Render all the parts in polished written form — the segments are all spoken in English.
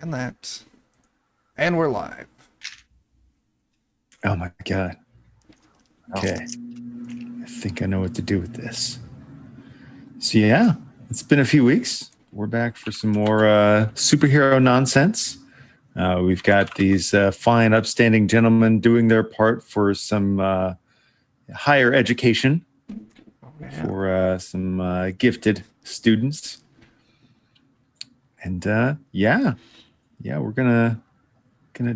And that. And we're live. Oh my God. Okay. I think I know what to do with this. So yeah, it's been a few weeks. We're back for some more superhero nonsense. We've got these fine, upstanding gentlemen doing their part for some higher education for some gifted students. And we're gonna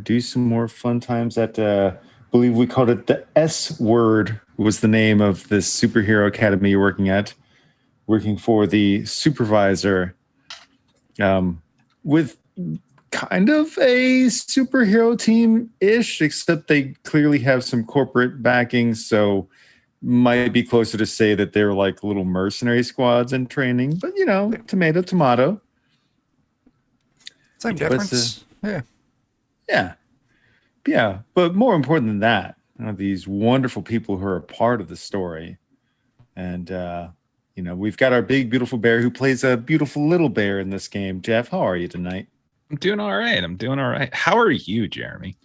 do some more fun times at I believe we called it the S Word was the name of this superhero academy you're working for the supervisor with kind of a superhero team-ish, except they clearly have some corporate backing, so might be closer to say that they're like little mercenary squads in training, but tomato, tomato. Same difference. Yeah. But more important than that, these wonderful people who are a part of the story. And, we've got our big, beautiful bear who plays a beautiful little bear in this game. Jeff, how are you tonight? I'm doing all right. How are you, Jeremy?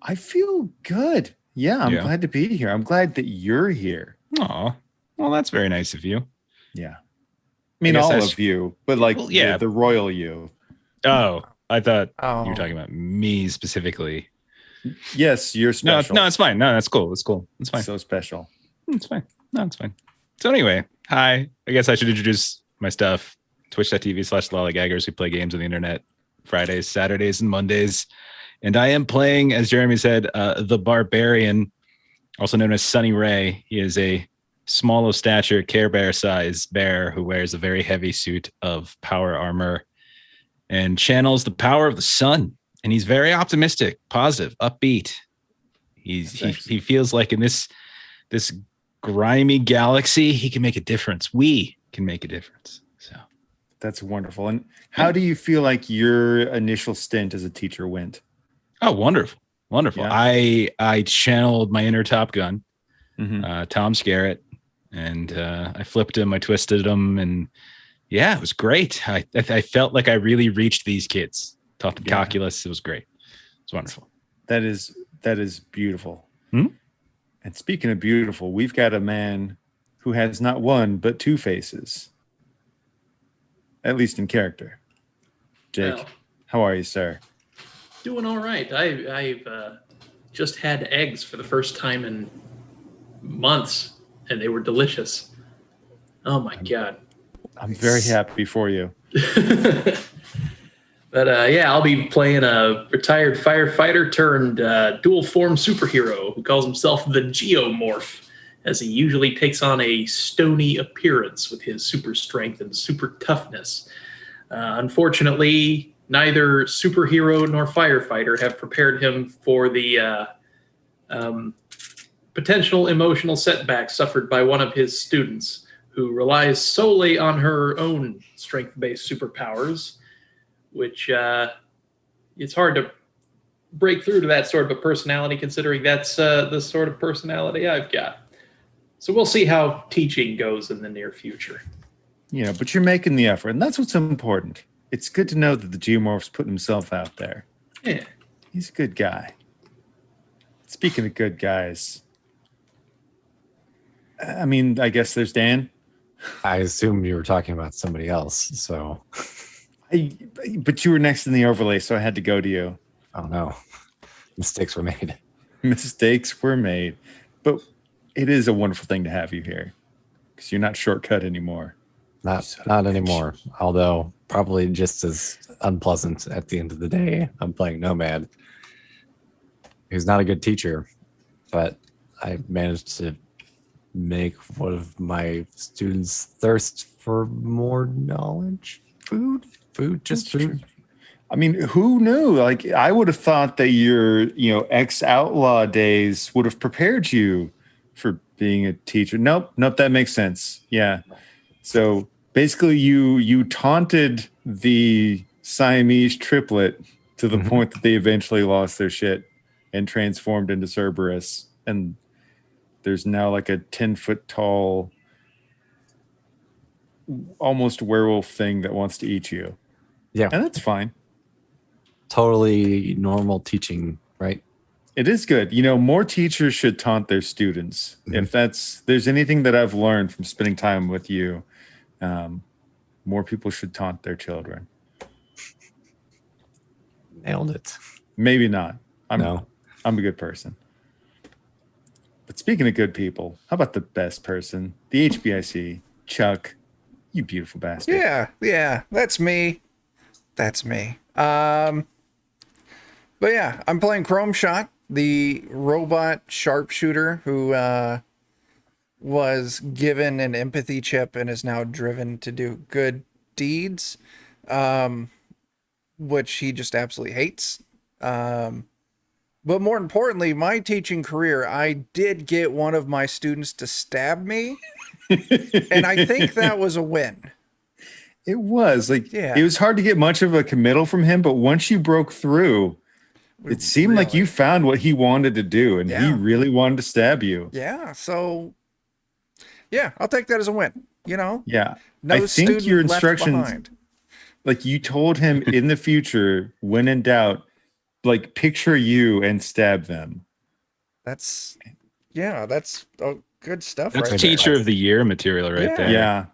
I feel good. Yeah, I'm glad to be here. I'm glad that you're here. Oh, well, that's very nice of you. Yeah. I mean, all of you, but the royal you. Oh, I thought you were talking about me specifically. Yes, you're special. No, it's fine. No, that's cool. It's fine. So special. It's fine. No, it's fine. So anyway, hi. I guess I should introduce my stuff. Twitch.tv/lollygaggers. We play games on the internet Fridays, Saturdays, and Mondays. And I am playing, as Jeremy said, the Barbarian, also known as Sunny Ray. He is a small of stature, Care Bear size bear who wears a very heavy suit of power armor and channels the power of the sun. And he's very optimistic, positive, upbeat. He feels like in this grimy galaxy, he can make a difference. We can make a difference. So that's wonderful. And how do you feel like your initial stint as a teacher went? Oh, wonderful. Yeah. I channeled my inner Top Gun, Tom Skerritt, and I flipped him, I twisted him, and yeah, it was great. I felt like I really reached these kids. Taught them calculus. It was great. It's wonderful. That is beautiful. And speaking of beautiful, we've got a man who has not one but two faces, at least in character. Jake, how are you, sir? Doing all right. I've just had eggs for the first time in months, and they were delicious. Oh my God. I'm very happy for you. But I'll be playing a retired firefighter turned dual form superhero who calls himself the Geomorph, as he usually takes on a stony appearance with his super strength and super toughness. Unfortunately, neither superhero nor firefighter have prepared him for the potential emotional setback suffered by one of his students, who relies solely on her own strength-based superpowers, which it's hard to break through to that sort of a personality, considering that's the sort of personality I've got. So we'll see how teaching goes in the near future. Yeah, but you're making the effort, and that's what's important. It's good to know that the Geomorph's putting himself out there. Yeah. He's a good guy. Speaking of good guys, I mean, I guess there's Dan. I assumed you were talking about somebody else, so... But you were next in the overlay, so I had to go to you. Oh, no. Mistakes were made. Mistakes were made. But it is a wonderful thing to have you here, because you're not shortcut anymore. Not anymore, although probably just as unpleasant at the end of the day. I'm playing Nomad, who's not a good teacher, but I managed to make one of my students thirst for more knowledge. Food, just food. I mean, who knew? Like, I would have thought that your, ex-outlaw days would have prepared you for being a teacher. Nope, that makes sense. Yeah. So basically, you taunted the Siamese triplet to the point that they eventually lost their shit and transformed into Cerberus. And there's now like a 10-foot tall, almost werewolf thing that wants to eat you. Yeah. And that's fine. totally normal teaching, right? It is good. More teachers should taunt their students. Mhm. If there's anything that I've learned from spending time with you, more people should taunt their children. Nailed it. Maybe not. No. I'm a good person. But speaking of good people, how about the best person? The HBIC, Chuck, you beautiful bastard. Yeah, that's me. That's me. But yeah, I'm playing Chrome Shot, the robot sharpshooter who was given an empathy chip and is now driven to do good deeds, which he just absolutely hates. But more importantly, my teaching career, I did get one of my students to stab me, and I think that was a win. It was Yeah. It was hard to get much of a committal from him, but once you broke through, it seemed like you found what he wanted to do, and he really wanted to stab you. Yeah, so yeah, I'll take that as a win. Yeah. No I think student your left instructions, behind. you told him in the future, when in doubt, picture you and stab them. That's good stuff. That's right teacher there. of the year material right there. Yeah.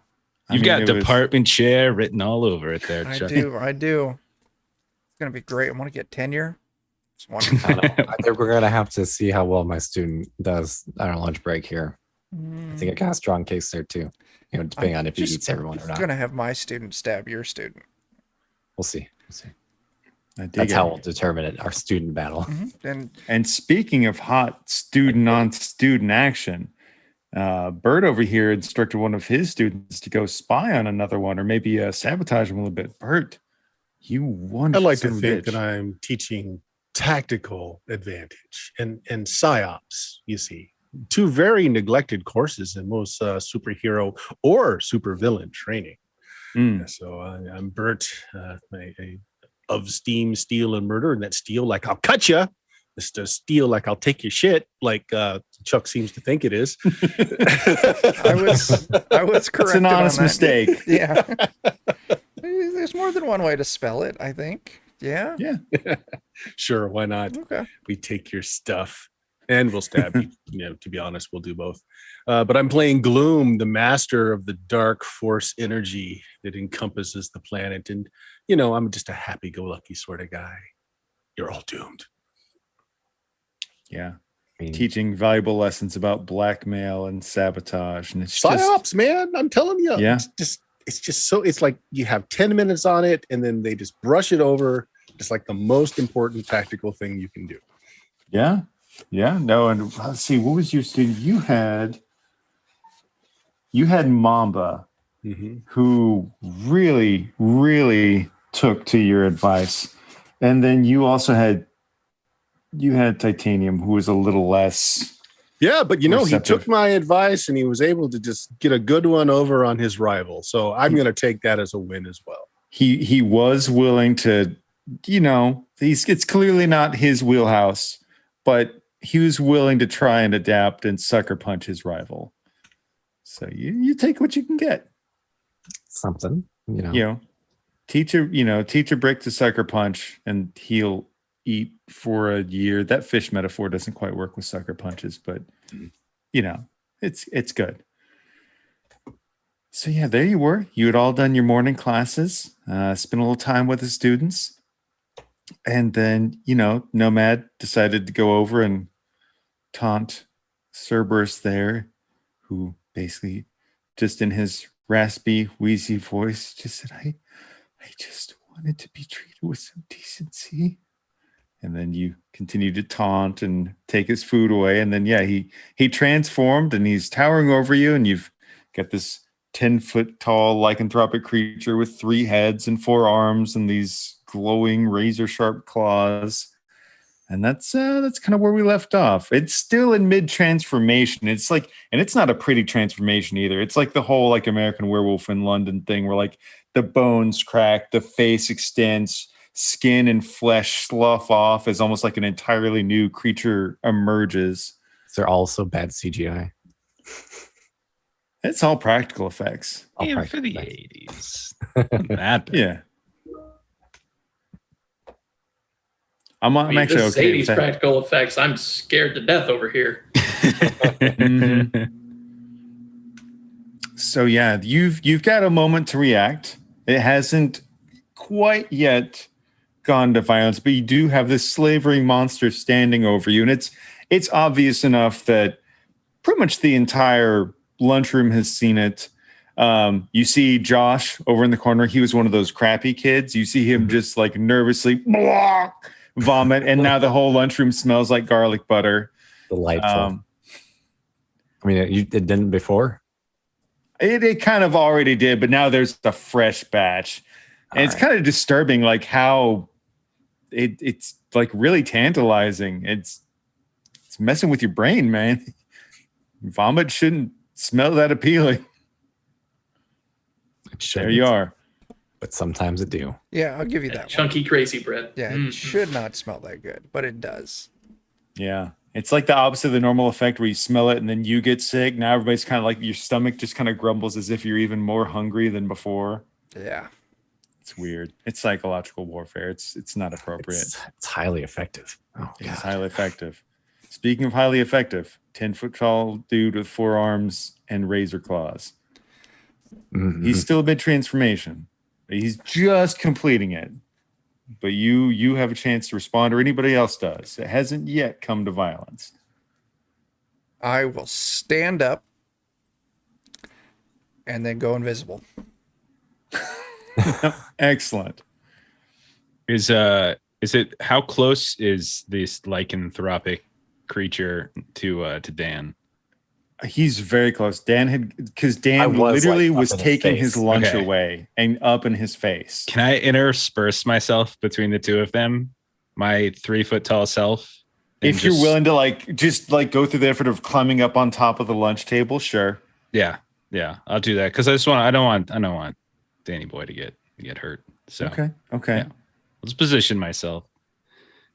You've got department chair written all over it there, I Chuck. do. It's gonna be great. I want to get tenure. I don't know. I think we're gonna have to see how well my student does on our lunch break here. I think I got a strong case there too. Depending on if he eats everyone or not. I'm gonna have my student stab your student. We'll see. That's how we'll determine it. Our student battle. And speaking of hot student on student action, Bert over here instructed one of his students to go spy on another one, or maybe sabotage him a little bit. Bert, you won. I like to think that I'm teaching tactical advantage and psyops. You see, two very neglected courses in most superhero or supervillain training. So I'm Bert, of steam, steel, and murder, and that steel like I'll cut you. This does steel like I'll take your shit, like Chuck seems to think it is. I was correct. It's an honest mistake. Yeah. There's more than one way to spell it, I think. Yeah. Sure, why not? Okay. We take your stuff and we'll stab you. To be honest, we'll do both. But I'm playing Gloom, the master of the dark force energy that encompasses the planet. And, I'm just a happy-go-lucky sort of guy. You're all doomed. Yeah. Teaching valuable lessons about blackmail and sabotage. And it's psyops, man. I'm telling you. Yeah. It's just so, it's like you have 10 minutes on it and then they just brush it over. It's like the most important tactical thing you can do. Yeah. Yeah. No. And let's see, what was your student? You had Mamba, who really, really took to your advice. And then you also had Titanium, who was a little less. Yeah, but he receptive. took my advice and he was able to just get a good one over on his rival. So I'm going to take that as a win as well. He was willing to, it's clearly not his wheelhouse, but he was willing to try and adapt and sucker punch his rival. So you take what you can get. Something, teacher breaks the sucker punch and he'll eat for a year. That fish metaphor doesn't quite work with sucker punches, but it's good. So yeah, there you were. You had all done your morning classes, spent a little time with the students, and then Nomad decided to go over and taunt Cerberus there, who basically just in his raspy, wheezy voice just said, I just wanted to be treated with some decency. And then you continue to taunt and take his food away. And then, he transformed and he's towering over you. And you've got this 10-foot tall lycanthropic creature with 3 heads and 4 arms and these glowing razor sharp claws. And that's kind of where we left off. It's still in mid transformation. It's and it's not a pretty transformation either. It's like the whole American Werewolf in London thing where the bones crack, the face extends, skin and flesh slough off as almost like an entirely new creature emerges. They're also bad CGI. It's all practical effects. And for the 80s. That bad. Yeah. I'm I mean, actually this is okay 80s with that. practical effects. I'm scared to death over here. So yeah, you've got a moment to react. It hasn't quite yet gone to violence, but you do have this slavering monster standing over you, and it's obvious enough that pretty much the entire lunchroom has seen it. You see Josh over in the corner. He was one of those crappy kids. You see him just like nervously blah, vomit, and now the whole lunchroom smells like garlic butter. Delightful. I mean, it didn't before. It kind of already did, but now there's a fresh batch. And it's kind of disturbing, like how it's like really tantalizing. It's messing with your brain, man. Vomit shouldn't smell that appealing. There you are. But sometimes it do. Yeah, I'll give you that one. Chunky crazy bread. Yeah, it should not smell that good, but it does. Yeah. It's like the opposite of the normal effect where you smell it and then you get sick. Now everybody's kind of like your stomach just kind of grumbles as if you're even more hungry than before. Yeah. It's weird. It's psychological warfare. It's not appropriate. It's highly effective. Oh, it's highly effective. Speaking of highly effective, 10-foot tall dude with 4 arms and razor claws. Mm-hmm. He's still a mid-transformation. He's just completing it. But you have a chance to respond, or anybody else does. It hasn't yet come to violence. I will stand up and then go invisible. Excellent. Is it how close is this lycanthropic creature to Dan? He's very close. Dan literally was taking his lunch away and up in his face. Can I intersperse myself between the two of them? My 3-foot tall self? If you're willing to just go through the effort of climbing up on top of the lunch table, sure. Yeah, I'll do that because I don't want Danny Boy to get hurt. So okay. Yeah. Let's position myself.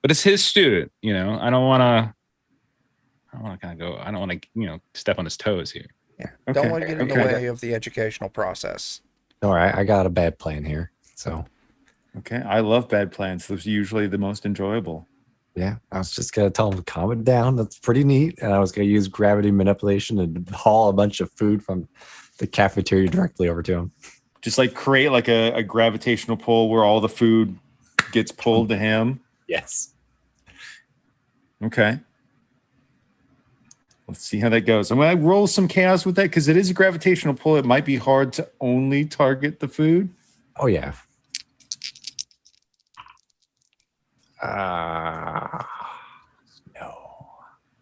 But it's his student, I don't want to step on his toes here. Yeah. Okay. Don't want to get in the way of the educational process. All right, I got a bad plan here. So okay. I love bad plans. Those are usually the most enjoyable. Yeah. I was just gonna tell him to calm it down. That's pretty neat. And I was gonna use gravity manipulation and haul a bunch of food from the cafeteria directly over to him. Just create a gravitational pull where all the food gets pulled to him. Yes. Okay. Let's see how that goes. I'm going to roll some chaos with that because it is a gravitational pull. It might be hard to only target the food. Oh, yeah.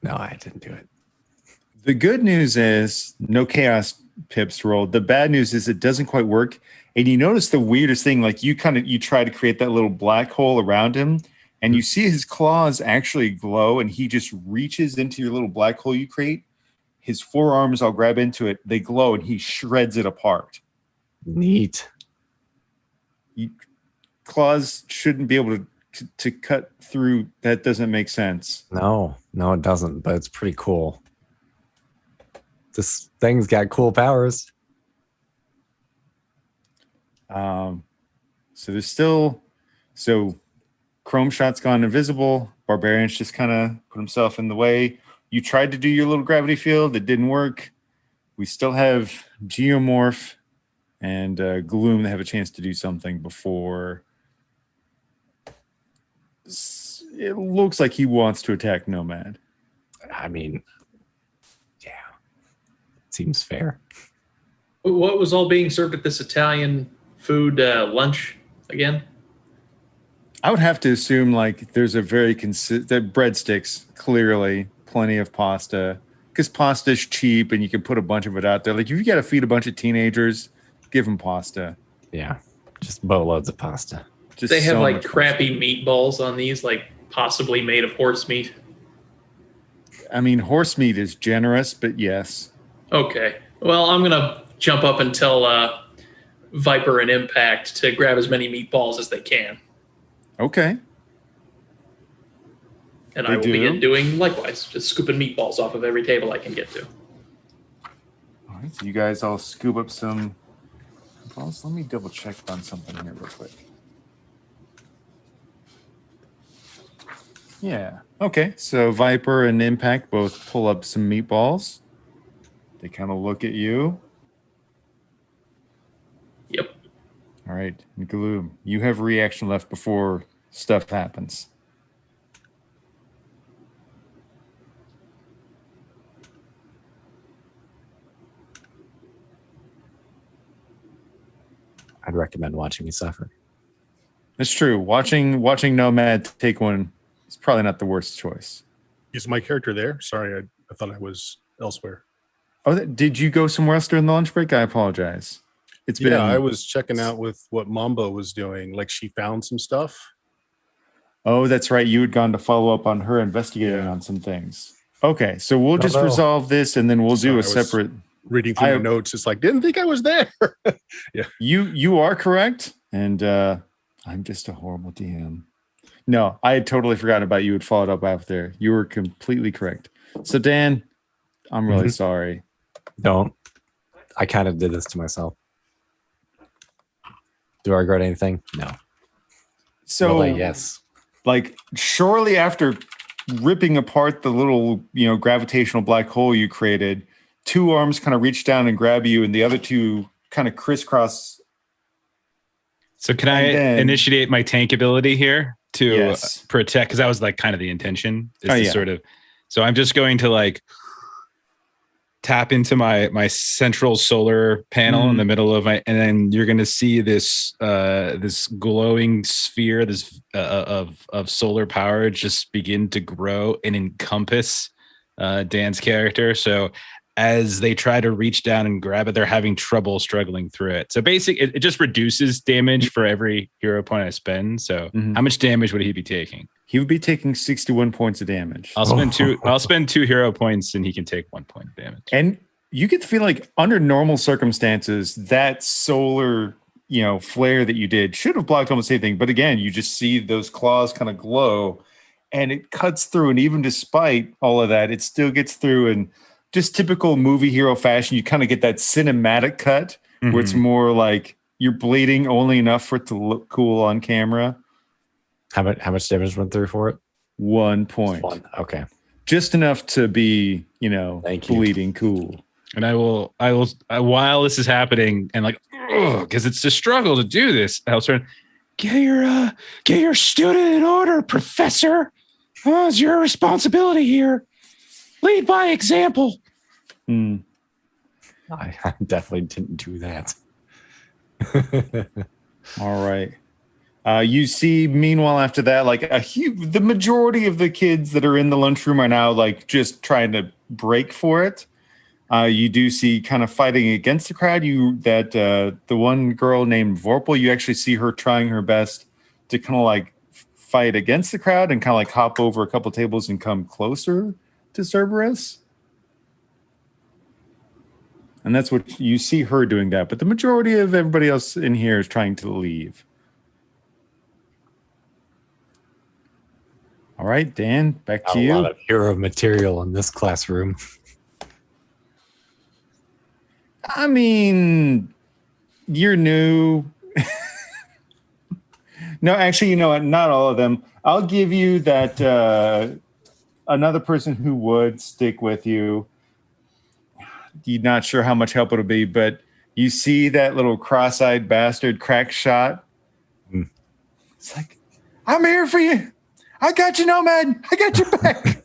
No, I didn't do it. The good news is no chaos pips rolled. The bad news is it doesn't quite work. And you notice the weirdest thing, you try to create that little black hole around him. And you see his claws actually glow, and he just reaches into your little black hole you create. His forearms all grab into it. They glow, and he shreds it apart. Neat. Claws shouldn't be able to cut through. That doesn't make sense. No, it doesn't, but it's pretty cool. This thing's got cool powers. So there's still... Chrome Shot's gone invisible. Barbarian's just kind of put himself in the way. You tried to do your little gravity field. It didn't work. We still have Geomorph and Gloom that have a chance to do something before. It looks like he wants to attack Nomad. I mean, yeah. Seems fair. What was all being served at this Italian food lunch again? I would have to assume there's a very that breadsticks, clearly plenty of pasta because pasta's cheap and you can put a bunch of it out there. If you got to feed a bunch of teenagers, give them pasta. Yeah, just boatloads of pasta. They have crappy meatballs on these, possibly made of horse meat. I mean, horse meat is generous, but yes. Okay. Well, I'm gonna jump up and tell Viper and Impact to grab as many meatballs as they can. Okay. And I will begin doing likewise, just scooping meatballs off of every table I can get to. All right, so you guys all scoop up some meatballs. Let me double check on something here real quick. Yeah. Okay. So Viper and Impact both pull up some meatballs. They kind of look at you. Yep. All right. And Gloom, you have reaction left before stuff happens. I'd recommend watching me suffer. It's true. Watching Nomad take one is probably not the worst choice. Is my character there? Sorry, I thought I was elsewhere. Oh, did you go somewhere else during the lunch break? I apologize. It's been. I was checking out with what Mambo was doing. Like she found some stuff. Oh, that's right. You had gone to follow up on her investigating on some things. Okay, so we'll just resolve this, and then we'll do a separate. Reading through my notes, it's like didn't think I was there. Yeah, you are correct, and I'm just a horrible DM. No, I had totally forgotten about you. Had followed up after. You were completely correct. So Dan, I'm really sorry. Don't. I kind of did this to myself. Do I regret anything? No. So yes. Like shortly after ripping apart the little, gravitational black hole you created, two arms kind of reach down and grab you, and the other two kind of crisscross. So can I initiate my tank ability here to protect? Because that was like kind of the intention. Sort of. So I'm just going to like tap into my central solar panel in the middle of my, and then you're going to see this this glowing sphere, this of solar power just begin to grow and encompass Dan's character. So as they try to reach down and grab it, they're having trouble struggling through it. So basically, it just reduces damage for every hero point I spend. So how much damage would he be taking? He would be taking 61 points of damage. I'll spend 2 hero points, and he can take 1 point of damage. And you get the feel like under normal circumstances, that solar, flare that you did should have blocked almost anything. But again, you just see those claws kind of glow, and it cuts through. And even despite all of that, it still gets through. And just typical movie hero fashion, you kind of get that cinematic cut where it's more like you're bleeding only enough for it to look cool on camera. How much damage went through for it? 1 point. Okay. Just enough to be, bleeding cool. And I will while this is happening, and like, because it's a struggle to do this, I'll turn, get your student in order, professor. Oh, it's your responsibility here. Lead by example. I definitely didn't do that. All right. You see, meanwhile, after that, like the majority of the kids that are in the lunchroom are now like just trying to break for it. You do see kind of fighting against the crowd. The one girl named Vorpal, you actually see her trying her best to kind of like fight against the crowd and kind of like hop over a couple tables and come closer to Cerberus. And that's what you see her doing that. But the majority of everybody else in here is trying to leave. All right, Dan, back to you. A lot of hero material in this classroom. I mean, you're new. No, actually, you know what? Not all of them. I'll give you that another person who would stick with you. You're not sure how much help it'll be, but you see that little cross-eyed bastard crack shot. It's like, I'm here for you. I got you, Nomad. I got your back.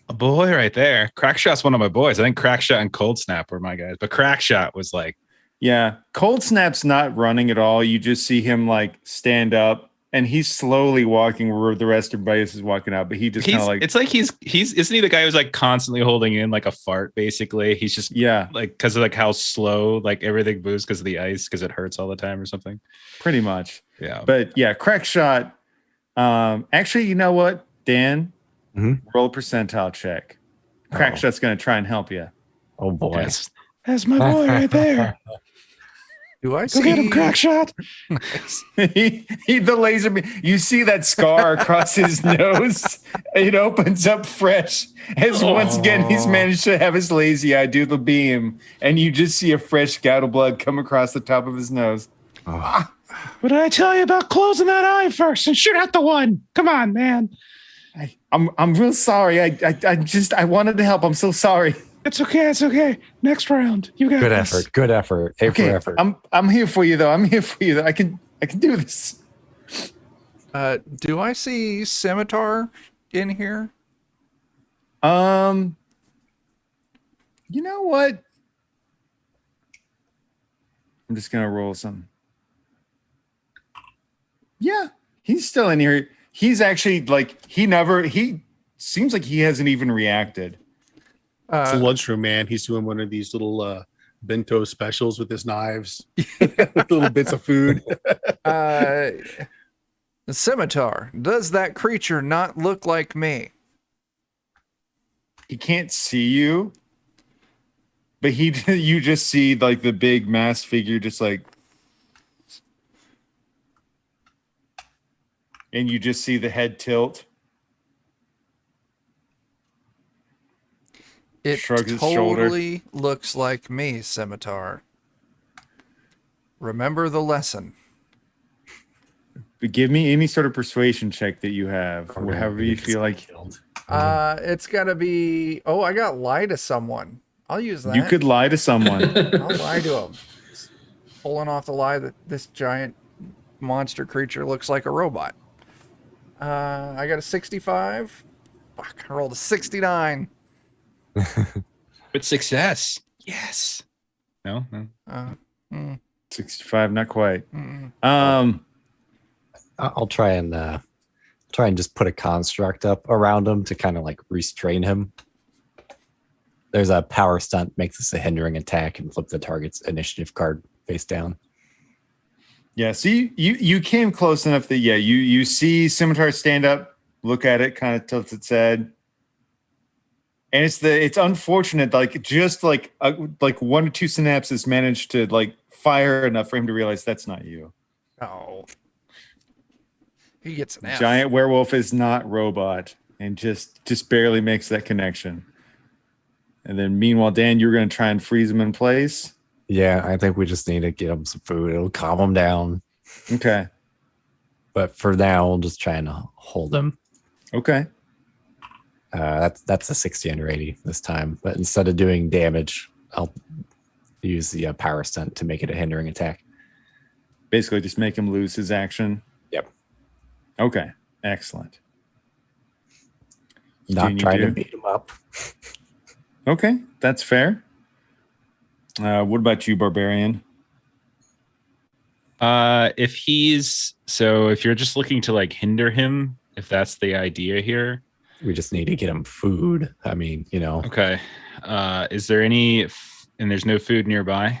A boy right there. Crackshot's one of my boys. I think Crackshot and Cold Snap were my guys, but Crackshot was like, yeah, Cold Snap's not running at all. You just see him like stand up, and he's slowly walking where the rest of everybody else is walking out. But he just kind of like, it's like he's isn't he the guy who's like constantly holding in like a fart? Basically, he's just like because of like how slow like everything moves because of the ice because it hurts all the time or something. Pretty much, yeah. But yeah, Crackshot. Actually, you know what, Dan? Roll a percentile check. Crackshot's going to try and help you. Oh boy, that's my boy right there. Do I Go see? get him, Crackshot. he the laser beam. You see that scar across his nose? It opens up fresh. As once again, he's managed to have his lazy eye do the beam, and you just see a fresh gout of blood come across the top of his nose. What did I tell you about closing that eye first and shoot out the one? Come on, man. I'm real sorry. I wanted to help. I'm so sorry. It's okay. It's okay. Next round. You got Good this. effort. Good effort. A for effort. I'm here for you though. I'm here for you. I can do this. Do I see Scimitar in here? You know what? I'm just gonna roll some. Yeah, he's still in here. He's actually like he seems like he hasn't even reacted. It's a lunchroom man. He's doing one of these little bento specials with his knives, with little bits of food. Scimitar, does that creature not look like me? He can't see you, but you just see like the big mass figure just like, and you just see the head tilt. It Shrugs his shoulder. totally looks like me, Scimitar. Remember the lesson. But give me any sort of persuasion check that you have, however you feel like. It's gotta be. Oh, I got lie to someone. I'll use that. You could lie to someone. I'll lie to him. Pulling off the lie that this giant monster creature looks like a robot. I got a 65. Fuck, I rolled a 69. With success. Yes. No. 65, not quite. I'll try and just put a construct up around him to kind of like restrain him. There's a power stunt, makes this a hindering attack, and flip the target's initiative card face down. Yeah, so you came close enough that you see Scimitar stand up, look at it, kind of tilts its head. And it's unfortunate, like just like 1 or 2 synapses managed to like fire enough for him to realize that's not you. Oh. He gets an F. Giant werewolf is not robot, and just barely makes that connection. And then meanwhile, Dan, you're going to try and freeze him in place. Yeah, I think we just need to get him some food. It'll calm him down. Okay. But for now, we'll just try and hold him. Okay. That's a 60 under 80 this time. But instead of doing damage, I'll use the power stunt to make it a hindering attack. Basically, just make him lose his action. Yep. Okay. Excellent. Not trying to beat him up. Okay, that's fair. What about you, Barbarian? If you're just looking to like hinder him, if that's the idea here, we just need to get him food. I mean, Okay. Is there any? And there's no food nearby.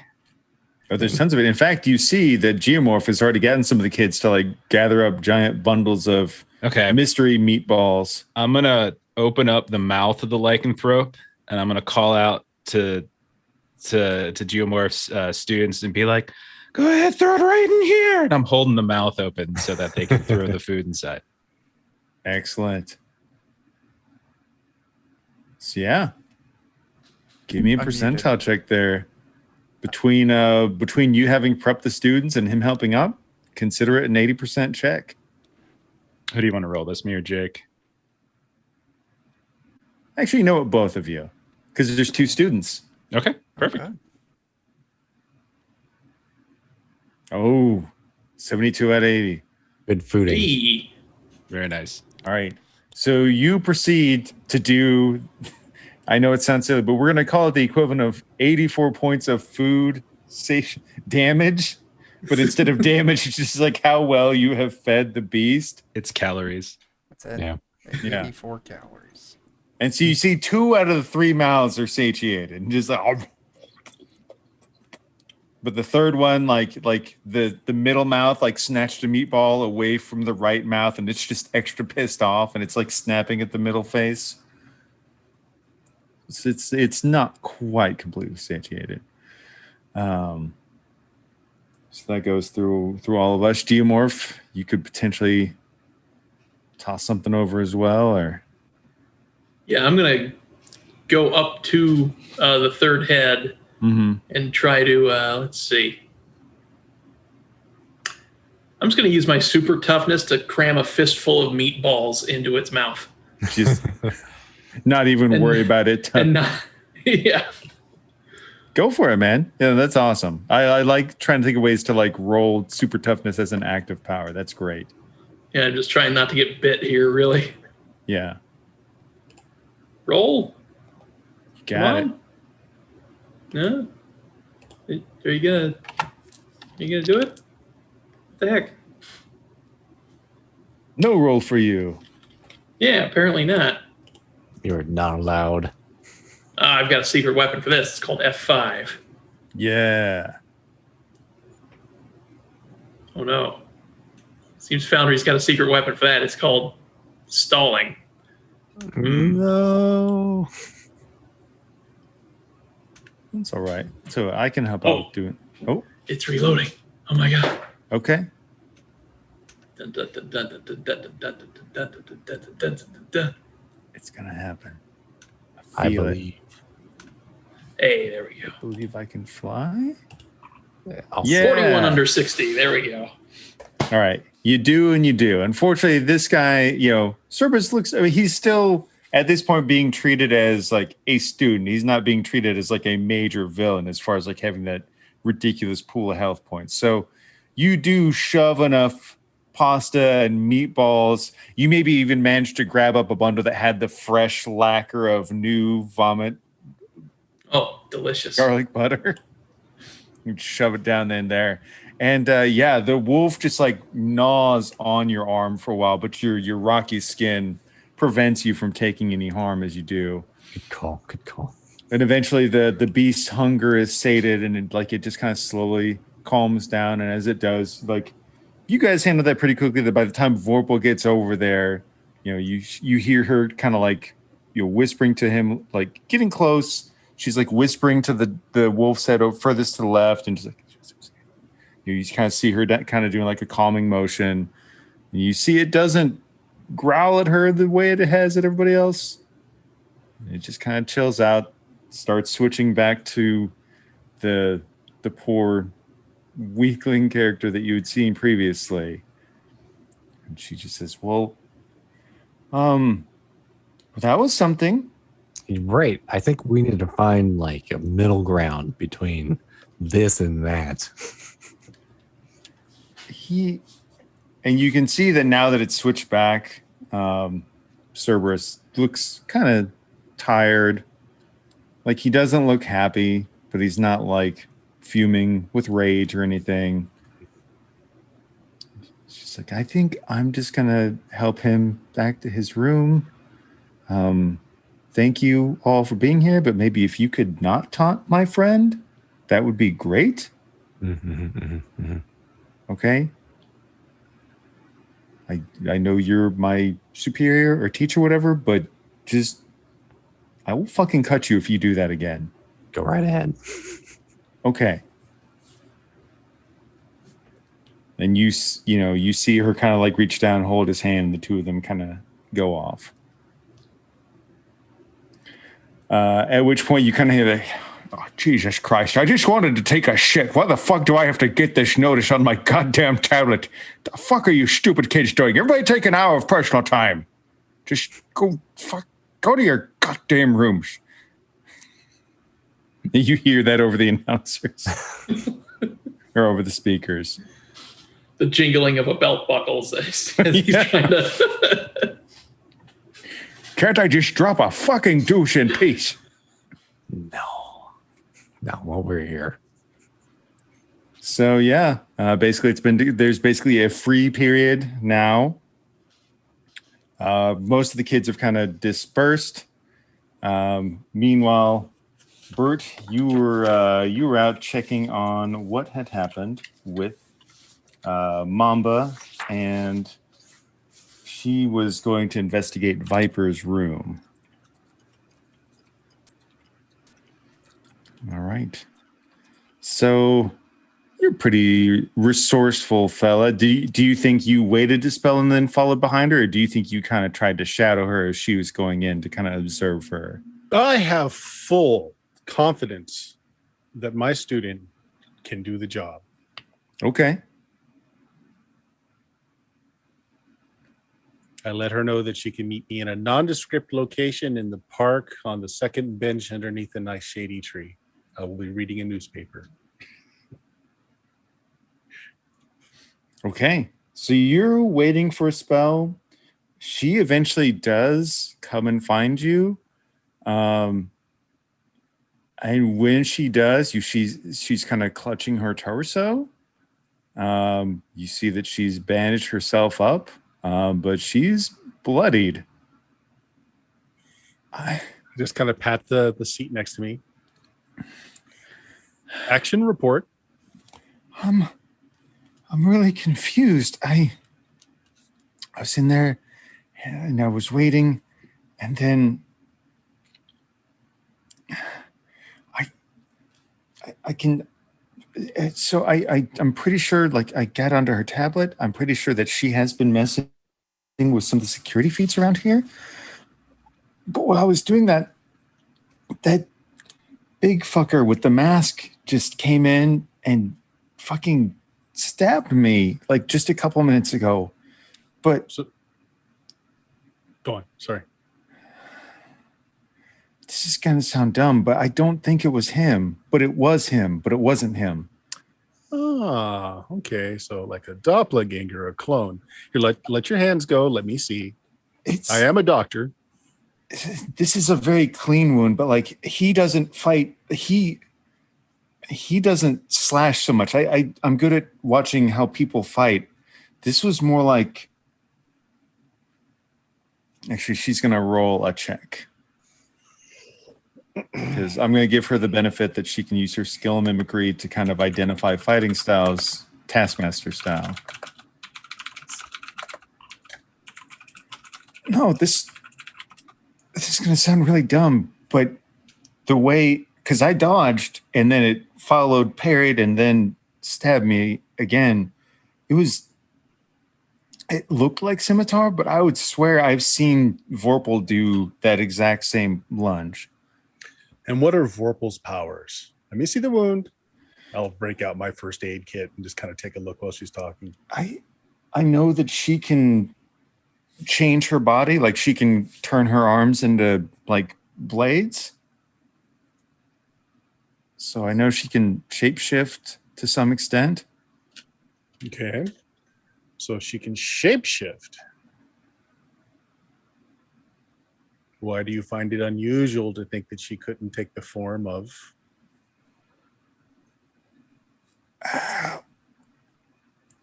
Oh, there's tons of it. In fact, you see that Geomorph has already gotten some of the kids to like gather up giant bundles of mystery meatballs. I'm gonna open up the mouth of the lycanthrope, and I'm gonna call out to Geomorph's students and be like, "Go ahead, throw it right in here." And I'm holding the mouth open so that they can throw the food inside. Excellent. So yeah, give me a percentile check there. Between you having prepped the students and him helping up, consider it an 80% check. Who do you want to roll, this, me or Jake? Actually, you know what, both of you, because there's 2 students. Okay, perfect. Okay. Oh, 72 out of 80. Good fooding. Hey. Very nice. All right. So you proceed to do, I know it sounds silly, but we're going to call it the equivalent of 84 points of food damage. But instead of damage, it's just like how well you have fed the beast. It's calories. That's it. Yeah. 84 calories. And so you see 2 out of the 3 mouths are satiated. And just like, oh. But the third one, like the middle mouth, like snatched a meatball away from the right mouth, and it's just extra pissed off, and it's like snapping at the middle face. It's not quite completely satiated. So that goes through all of us. Geomorph, you could potentially toss something over as well, or yeah, I'm gonna go up to the third head. Mm-hmm. And try to, let's see. I'm just going to use my super toughness to cram a fistful of meatballs into its mouth. Just not even worry about it. And not, yeah. Go for it, man. Yeah, that's awesome. I like trying to think of ways to like roll super toughness as an active power. That's great. Yeah, I'm just trying not to get bit here, really. Yeah. Roll. You got it. No? Are you gonna do it? What the heck? No roll for you. Yeah, apparently not. You're not allowed. I've got a secret weapon for this. It's called F5. Yeah. Oh no. Seems Foundry's got a secret weapon for that. It's called stalling. No. That's all right. So I can help out doing. Oh, It's reloading. Oh my god. okay. It's gonna happen. I feel it. believe. Hey, there we go. I believe I can fly. Yeah. 41 under 60. There we go. All right. You do and you do. Unfortunately, this guy, Cerberus looks, I mean, he's still at this point being treated as like a student. He's not being treated as like a major villain as far as like having that ridiculous pool of health points. So you do shove enough pasta and meatballs. You maybe even managed to grab up a bundle that had the fresh lacquer of new vomit Oh, delicious. garlic butter. You shove it down in there. And the wolf just like gnaws on your arm for a while, but your rocky skin prevents you from taking any harm as you do. Good call. Good call. And eventually the beast's hunger is sated, and it just kind of slowly calms down. And as it does, like, you guys handle that pretty quickly, that by the time Vorpal gets over there, you hear her kind of like, whispering to him, like getting close. She's like whispering to the wolf's head furthest to the left, and just like, you kind of see her kind of doing like a calming motion. And you see it doesn't growl at her the way it has at everybody else. It just kind of chills out, starts switching back to the poor weakling character that you had seen previously. And she just says, well, that was something. Right. I think we need to find like a middle ground between this and that. And you can see that now that it's switched back, Cerberus looks kind of tired. Like, he doesn't look happy, but he's not like fuming with rage or anything. It's just like, I think I'm just gonna help him back to his room. Thank you all for being here, but maybe if you could not taunt my friend, that would be great. Okay. I know you're my superior or teacher, whatever, but just, I will fucking cut you if you do that again. Go right ahead. Okay. And you see her kind of like reach down, hold his hand, and the two of them kind of go off. At which point you kind of hear the, oh, Jesus Christ, I just wanted to take a shit. Why the fuck do I have to get this notice on my goddamn tablet? The fuck are you stupid kids doing? Everybody take an hour of personal time. Just go to your goddamn rooms. You hear that over the announcers or over the speakers. The jingling of a belt buckle as he's trying to... Can't I just drop a fucking douche in peace? No, while we're here. So basically there's basically a free period now. Most of the kids have kind of dispersed. Meanwhile, Bert, you were out checking on what had happened with Mamba, and she was going to investigate Viper's room. All right. So you're a pretty resourceful fella. Do you think you waited to spell and then followed behind her, or do you think you kind of tried to shadow her as she was going in to kind of observe her? I have full confidence that my student can do the job. Okay. I let her know that she can meet me in a nondescript location in the park on the second bench underneath a nice shady tree. I will be reading a newspaper. Okay. So you're waiting for a spell. She eventually does come and find you. And when she does, she's kind of clutching her torso. You see that she's bandaged herself up, but she's bloodied. I just kind of pat the seat next to me. Action report. I'm really confused. I was in there and I was waiting, and then I can. So I'm pretty sure, like, I got onto her tablet. I'm pretty sure that she has been messing with some of the security feeds around here. But while I was doing that big fucker with the mask just came in and fucking stabbed me like just a couple minutes ago. But Go on. Sorry. this is going to sound dumb, but I don't think it was him. But it was him, but it wasn't him. Ah, okay. So like a doppelganger, a clone. Here, let your hands go. Let me see. I am a doctor. This is a very clean wound, but like he doesn't fight. He doesn't slash so much. I'm good at watching how people fight. This was more like, actually, she's going to roll a check because I'm going to give her the benefit that she can use her skill in mimicry to kind of identify fighting styles, Taskmaster style. No, this is going to sound really dumb, but the way, because I dodged and then it followed, parried, and then stabbed me again. It looked like scimitar, but I would swear I've seen Vorpal do that exact same lunge. And what are Vorpal's powers? Let me see the wound. I'll break out my first aid kit and just kind of take a look while she's talking. I know that she can change her body, like she can turn her arms into like blades. So I know she can shapeshift to some extent. Okay. So she can shapeshift. Why do you find it unusual to think that she couldn't take the form of?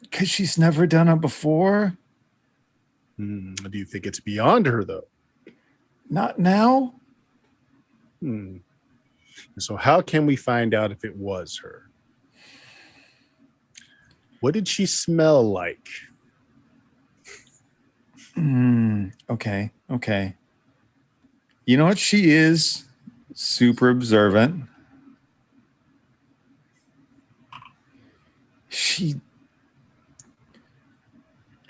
Because she's never done it before. Do you think it's beyond her, though? Not now. So how can we find out if it was her? What did she smell like? Okay. You know what? She is super observant. She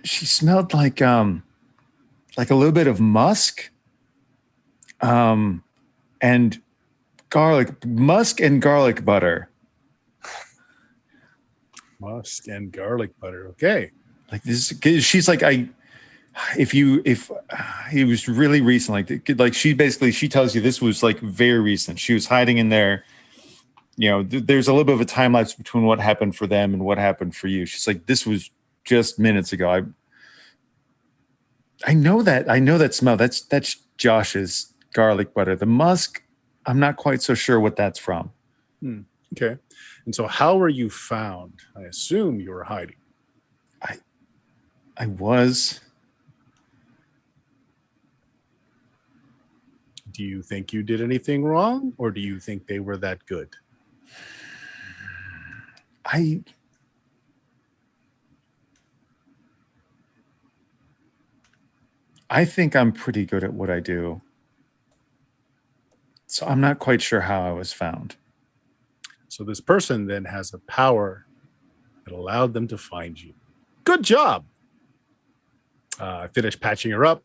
smelled like a little bit of musk, and musk and garlic butter. Musk and garlic butter. Okay. Like this, she's like, if it was really recent, like she tells you this was like very recent. She was hiding in there. You know, there's a little bit of a time lapse between what happened for them and what happened for you. She's like, this was just minutes ago. I know that smell. That's Josh's garlic butter. The musk, I'm not quite so sure what that's from. Okay. And so how were you found? I assume you were hiding. I was. Do you think you did anything wrong, or do you think they were that good? I think I'm pretty good at what I do. So I'm not quite sure how I was found. So this person then has a power that allowed them to find you. Good job. I finished patching her up.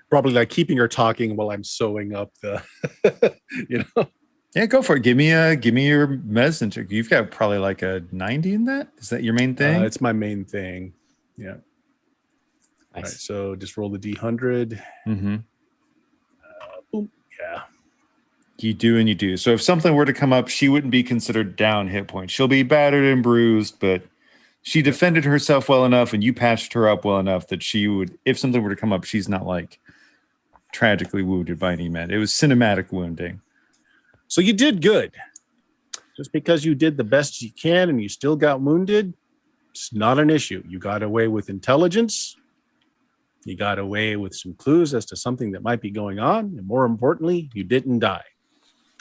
Probably like keeping her talking while I'm sewing up the, Yeah, go for it. Give me your medicine check. You've got probably like a 90 in that. Is that your main thing? It's my main thing. Yeah. All right, Nice. so just roll the D100. Mm-hmm. Boom. Yeah. You do and you do. So if something were to come up, she wouldn't be considered down hit points. She'll be battered and bruised, but she defended herself well enough and you patched her up well enough that she would, if something were to come up, she's not like tragically wounded by any man. It was cinematic wounding. So you did good. Just because you did the best you can and you still got wounded, it's not an issue. You got away with intelligence. You got away with some clues as to something that might be going on. And more importantly, you didn't die.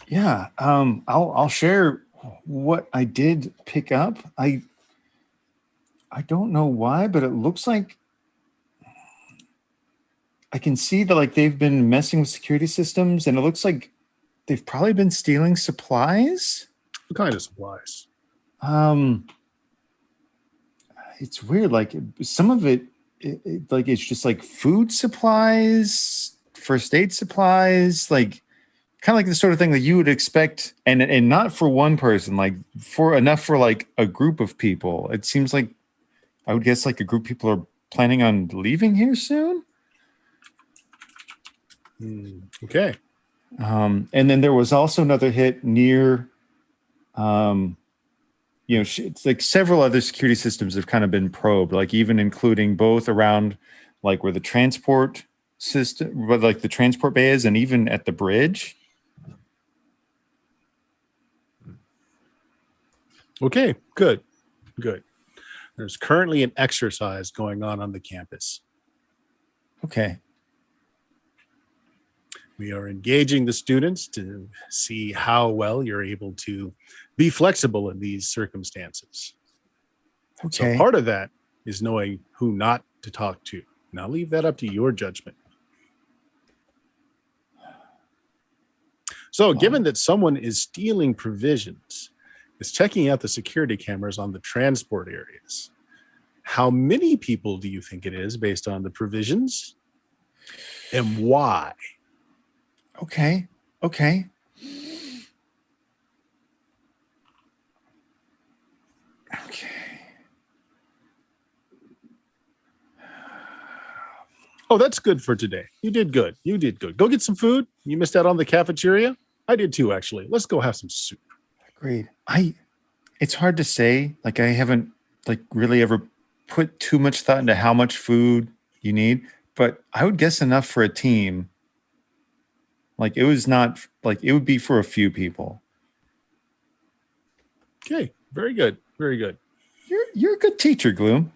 Yeah. I'll share what I did pick up. I don't know why, but it looks like I can see that like they've been messing with security systems, and it looks like they've probably been stealing supplies. What kind of supplies? It's weird. Like some of it, like it's just like food supplies, first aid supplies, like kind of like the sort of thing that you would expect, and not for one person, like for enough for like a group of people. It seems like I would guess like a group of people are planning on leaving here soon. Okay. And then there was also another hit near, it's like several other security systems have kind of been probed, like even including both around like where the transport system, but like the transport bay is, and even at the bridge. Okay, good. There's currently an exercise going on the campus. Okay. We are engaging the students to see how well you're able to be flexible in these circumstances. Okay. So part of that is knowing who not to talk to. And I'll leave that up to your judgment. So given that someone is stealing provisions, is checking out the security cameras on the transport areas, how many people do you think it is based on the provisions? And why? Okay. Oh, that's good for today. You did good. Go get some food. You missed out on the cafeteria. I did too, actually. Let's go have some soup. Agreed. It's hard to say. Like I haven't like really ever put too much thought into how much food you need, but I would guess enough for a team. Like it was not like it would be for a few people. Okay, very good. You're a good teacher, Gloom.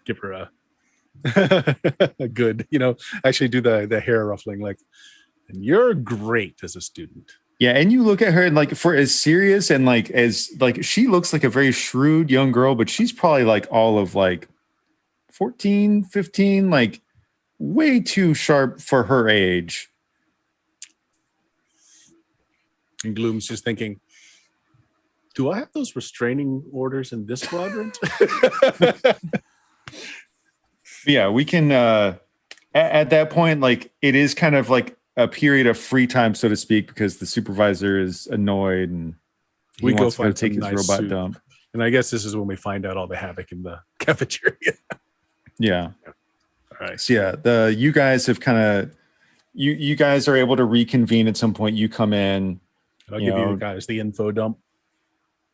Give her a good, actually do the hair ruffling like, and you're great as a student. Yeah, and you look at her and like for as serious and like as like she looks like a very shrewd young girl, but she's probably like all of like 14, 15, like way too sharp for her age. And Gloom's just thinking, do I have those restraining orders in this quadrant? Yeah, we can at that point, like it is kind of like a period of free time, so to speak, because the supervisor is annoyed and we go wants to find take his some nice robot soup. dump. And I guess this is when we find out all the havoc in the cafeteria. Yeah. All right. So yeah, you guys have kind of you guys are able to reconvene at some point. You come in. I'll give you guys the info dump.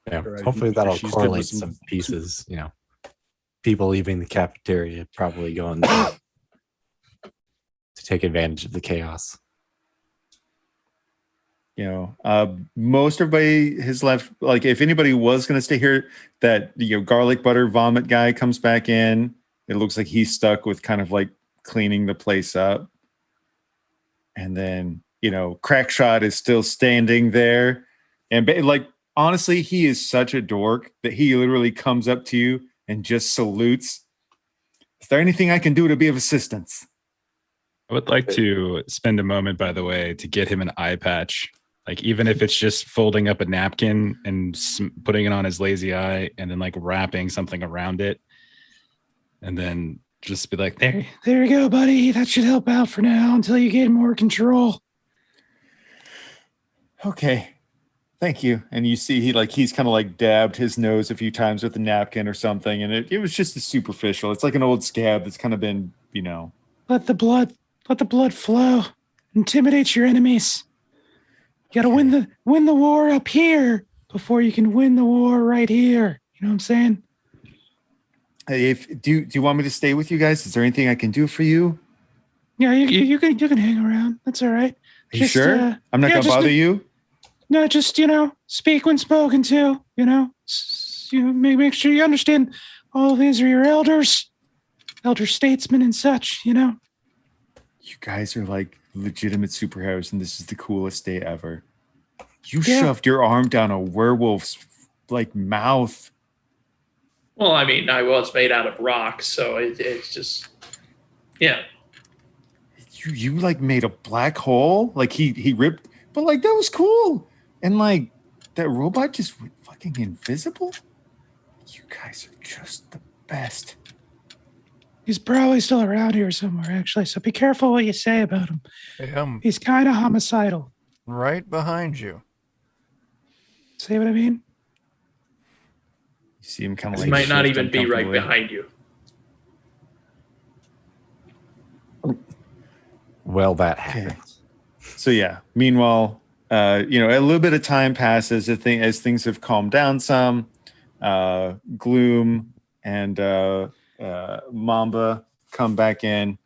Yeah. Right. Hopefully that'll She's good correlate with some pieces, people leaving the cafeteria, probably going to take advantage of the chaos. Most everybody has left. Like if anybody was going to stay here, that garlic butter vomit guy comes back in. It looks like he's stuck with kind of like cleaning the place up. And then, Crackshot is still standing there. And like, honestly, he is such a dork that he literally comes up to you and just salutes. Is there anything I can do to be of assistance? I would like to spend a moment, by the way, to get him an eye patch. Like, even if it's just folding up a napkin and putting it on his lazy eye and then like wrapping something around it. And then just be like, there you go, buddy. That should help out for now until you get more control. Okay. Thank you. And you see he's kind of like dabbed his nose a few times with a napkin or something, and it was just a superficial. It's like an old scab that's kind of been, Let the blood flow. Intimidate your enemies. You gotta win the war up here before you can win the war right here. You know what I'm saying? Hey, do you want me to stay with you guys? Is there anything I can do for you? Yeah, you can hang around. That's all right. Are you sure? I'm not gonna bother you. No, just speak when spoken to. Make sure you understand. All these are your elder statesmen and such. You guys are like legitimate superheroes, and this is the coolest day ever. You shoved your arm down a werewolf's mouth. Well, I mean, I was made out of rock, so it's just, yeah. You made a black hole? He ripped, but that was cool. And that robot just went fucking invisible. You guys are just the best. He's probably still around here somewhere, actually. So be careful what you say about him. He's kind of homicidal. Right behind you. See what I mean? You see him kind of He might not even be right behind you. Well, that happens. So yeah. Meanwhile, a little bit of time passes as things have calmed down some. Gloom and Mamba come back in.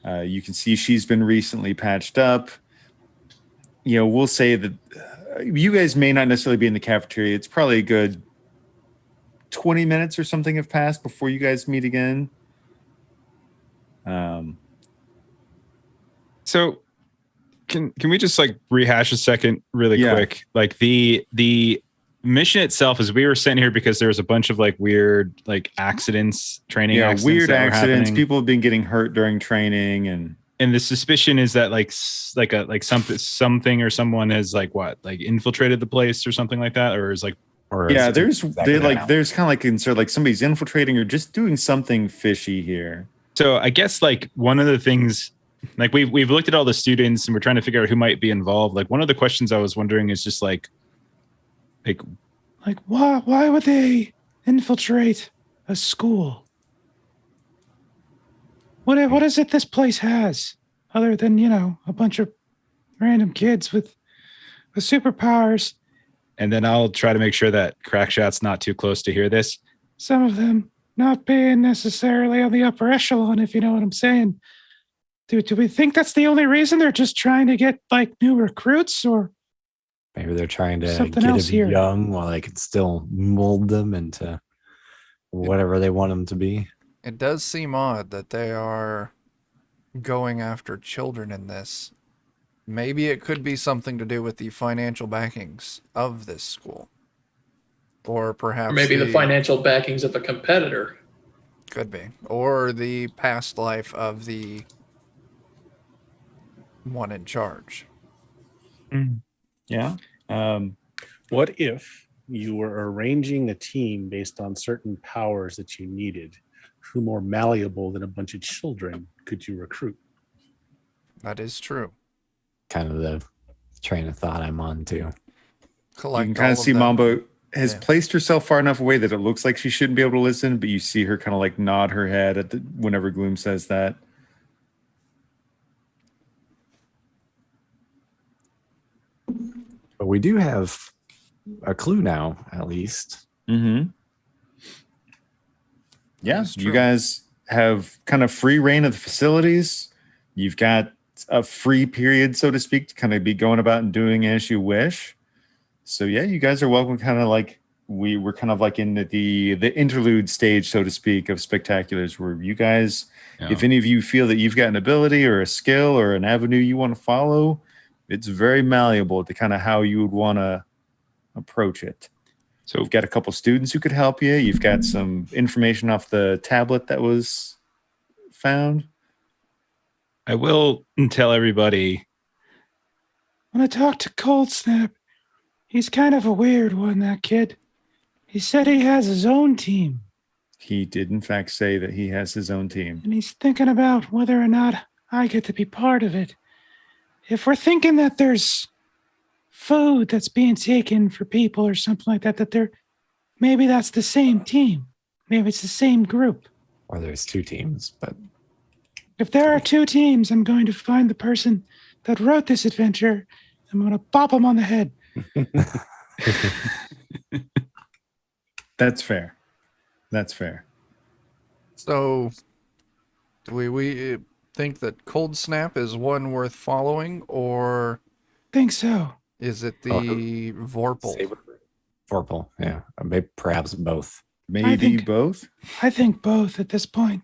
You can see she's been recently patched up. We'll say that you guys may not necessarily be in the cafeteria. It's probably a good 20 minutes or something have passed before you guys meet again. So can we just rehash a second really quick? The mission itself is we were sent here because there was a bunch of weird accidents, training accidents. Weird accidents. People have been getting hurt during training, and the suspicion is that something or someone has infiltrated the place or something like that, or is there's kind of concern somebody's infiltrating or just doing something fishy here. So I guess one of the things we've looked at all the students and we're trying to figure out who might be involved. One of the questions I was wondering is just why would they infiltrate a school? What is it this place has other than a bunch of random kids with superpowers? And then I'll try to make sure that Crackshot's not too close to hear this. Some of them not being necessarily on the upper echelon, if you know what I'm saying. Do we think that's the only reason? They're just trying to get new recruits, or maybe they're trying to something get else them here young while they can still mold them into whatever they want them to be? It does seem odd that they are going after children in this. Maybe it could be something to do with the financial backings of this school. Or perhaps maybe the financial backings of a competitor. Could be. Or the past life of the one in charge. Yeah. What if you were arranging a team based on certain powers that you needed? Who more malleable than a bunch of children could you recruit? That is true. Kind of the train of thought I'm on too. Collect you can kind of see them. Mambo has placed herself far enough away that it looks like she shouldn't be able to listen, but you see her kind of nod her head at whenever Gloom says that. But we do have a clue now, at least. Mm-hmm. Yeah, you guys have kind of free reign of the facilities. You've got a free period, so to speak, to kind of be going about and doing as you wish. So yeah, you guys are welcome. Kind of we were kind of in the interlude stage, so to speak, of Spectaculars, where you guys, if any of you feel that you've got an ability or a skill or an avenue you want to follow, it's very malleable to kind of how you would want to approach it. So you've got a couple students who could help you. You've got some information off the tablet that was found. I will tell everybody. When I talked to Cold Snap, he's kind of a weird one, that kid. He said he has his own team. He did, in fact, say that he has his own team. And he's thinking about whether or not I get to be part of it. If we're thinking that there's food that's being taken for people or something like that, that they're maybe that's the same team. Maybe it's the same group. Or there's 2 teams, but If there are 2 teams, I'm going to find the person that wrote this adventure. I'm going to bop him on the head. That's fair. That's fair. So, do we think that Cold Snap is one worth following, or Think so. is it the Vorpal? Vorpal, yeah. Maybe perhaps both. Maybe think- both. I think both at this point.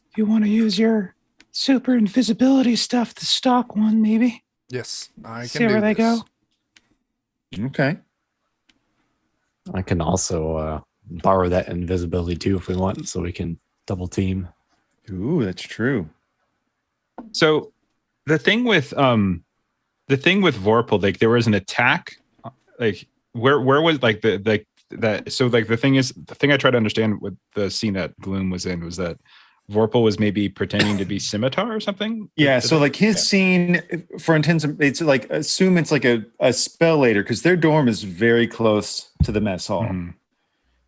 If you want to use your super invisibility stuff, the stock one, maybe. Yes, I can See do where they this. go. Okay. I can also borrow that invisibility too if we want, so we can double team. Ooh, that's true. So the thing with Vorpal, like there was an attack, like where was like the so like the thing I tried to understand what the scene that Gloom was in was that Vorpal was maybe pretending to be Scimitar or something. Yeah, so like his scene, for intents, it's like assume it's like a spell later because their dorm is very close to the mess hall. Mhm.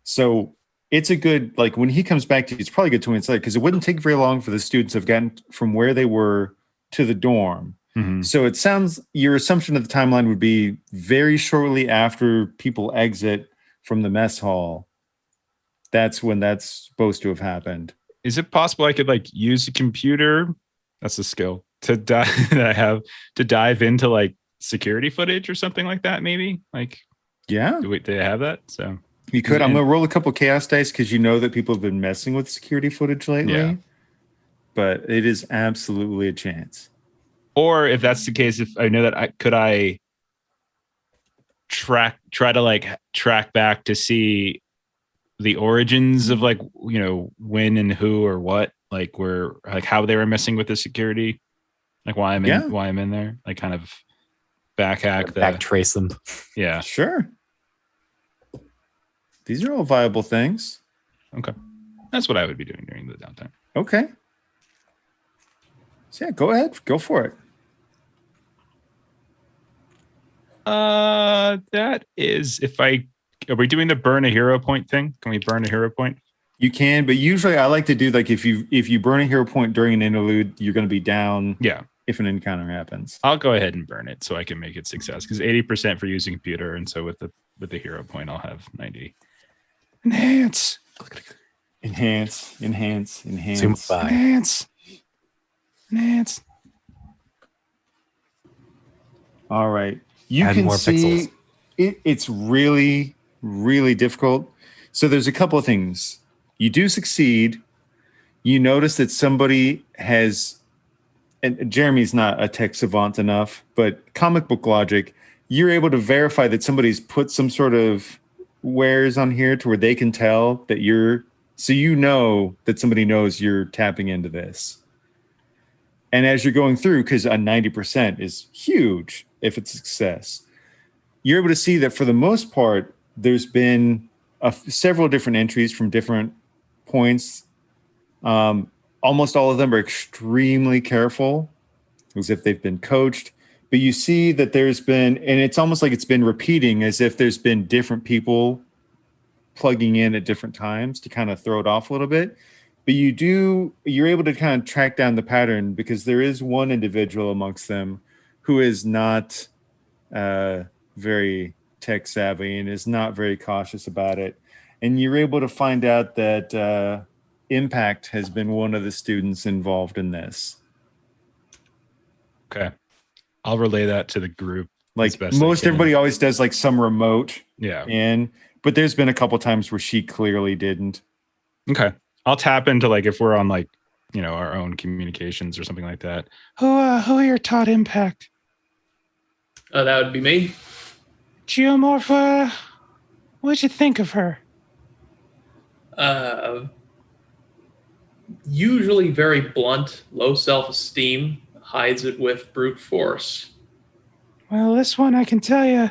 So it's a good, like when he comes back to you, it's probably good 2 minutes later because it wouldn't take very long for the students to have gotten from where they were to the dorm. Mhm. So it sounds, your assumption of the timeline would be very shortly after people exit from the mess hall. That's when that's supposed to have happened. Is it possible I could like use a computer? That's a skill to dive that I have to dive into like security footage or something like that. Maybe like, Yeah, do they have that? So you could. I'm And- going to roll a couple chaos dice because you know that people have been messing with security footage lately. Yeah. But it is absolutely a chance. or if that's the case, if I know that I try to like track back to see the origins of like, you know, when and who or what, like where, like how they were messing with the security, like why I'm in there, like kind of back trace them. Yeah. Sure. These are all viable things. Okay. That's what I would be doing during the downtime. Okay. So yeah, go ahead. Go for it. That is, are we doing the burn a hero point thing? Can we burn a hero point? You can, but usually I like to do like if you burn a hero point during an interlude, you're going to be down Yeah. if an encounter happens. I'll go ahead and burn it so I can make it success because 80% for using computer. And so with the hero point, I'll have 90. Enhance. Enhance. Zoom by. Enhance. All right. You Add can more see pixels. it's really, really difficult. So there's a couple of things. You do succeed. You notice that somebody has, and Jeremy's not a tech savant enough, but comic book logic, you're able to verify that somebody's put some sort of wares on here to where they can tell that so you know that somebody knows you're tapping into this. And as you're going through, because a 90% is huge if it's a success, you're able to see that for the most part, there's been several different entries from different points. Almost all of them are extremely careful, as if they've been coached. But you see that there's been, and it's almost like it's been repeating, as if there's been different people plugging in at different times to kind of throw it off a little bit. But you're able to kind of track down the pattern because there is one individual amongst them who is not very tech savvy and is not very cautious about it. And you're able to find out that Impact has been one of the students involved in this. Okay. I'll relay that to the group. Like best I most can. everybody always does like some remote Yeah. in, but there's been a couple times where she clearly didn't. Okay. I'll tap into like if we're on like, you know, our own communications or something like that. Who here taught Impact? That would be me. Geomorph, what'd you think of her? Usually very blunt, low self-esteem, hides it with brute force. Well, this one I can tell you,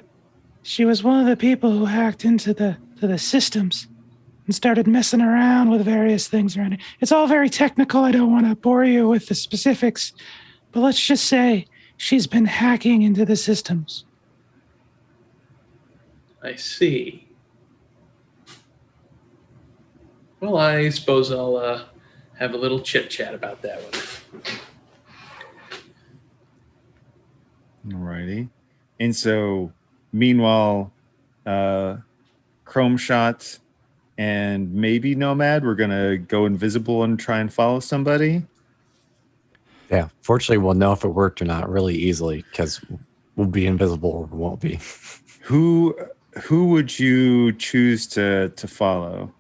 she was one of the people who hacked into the systems and started messing around with various things around it. It's all very technical. I don't want to bore you with the specifics, but let's just say she's been hacking into the systems. I see. Well, I suppose I'll have a little chit-chat about that one. Alrighty. And so, meanwhile, Chrome Shot and maybe Nomad, we're gonna go invisible and try and follow somebody. Yeah. Fortunately, we'll know if it worked or not really easily because we'll be invisible or we won't be. Who would you choose to follow?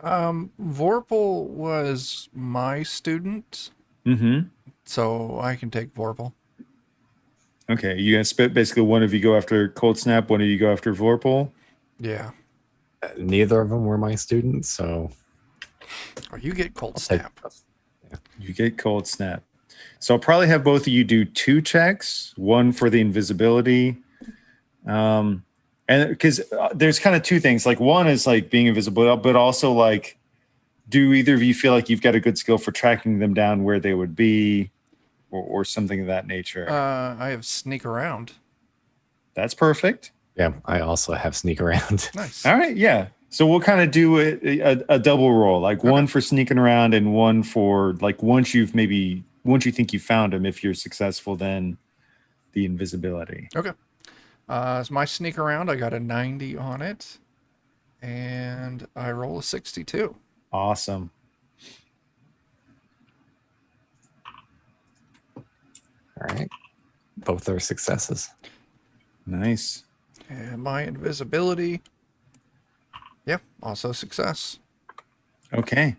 Vorpal was my student, Mm-hmm. so I can take Vorpal. Okay, you gonna spit basically one of you go after Cold Snap, one of you go after Vorpal. Yeah. Neither of them were my students, so Or you get Cold I'll take. Snap. You get Cold Snap. So I'll probably have both of you do 2 checks, one for the invisibility. And because there's kind of 2 things. Like one is like being invisible, but also like, do either of you feel like you've got a good skill for tracking them down where they would be, or something of that nature? I have sneak around. That's perfect. Yeah, I also have sneak around. Nice. All right, yeah. So we'll kind of do a double roll, like one for sneaking around and one for like once you think you found him, if you're successful, then the invisibility. Okay. So my sneak around, I got a 90 on it, and I roll a 62. Awesome. All right. Both are successes. Nice. And my invisibility, yep, also success. Okay.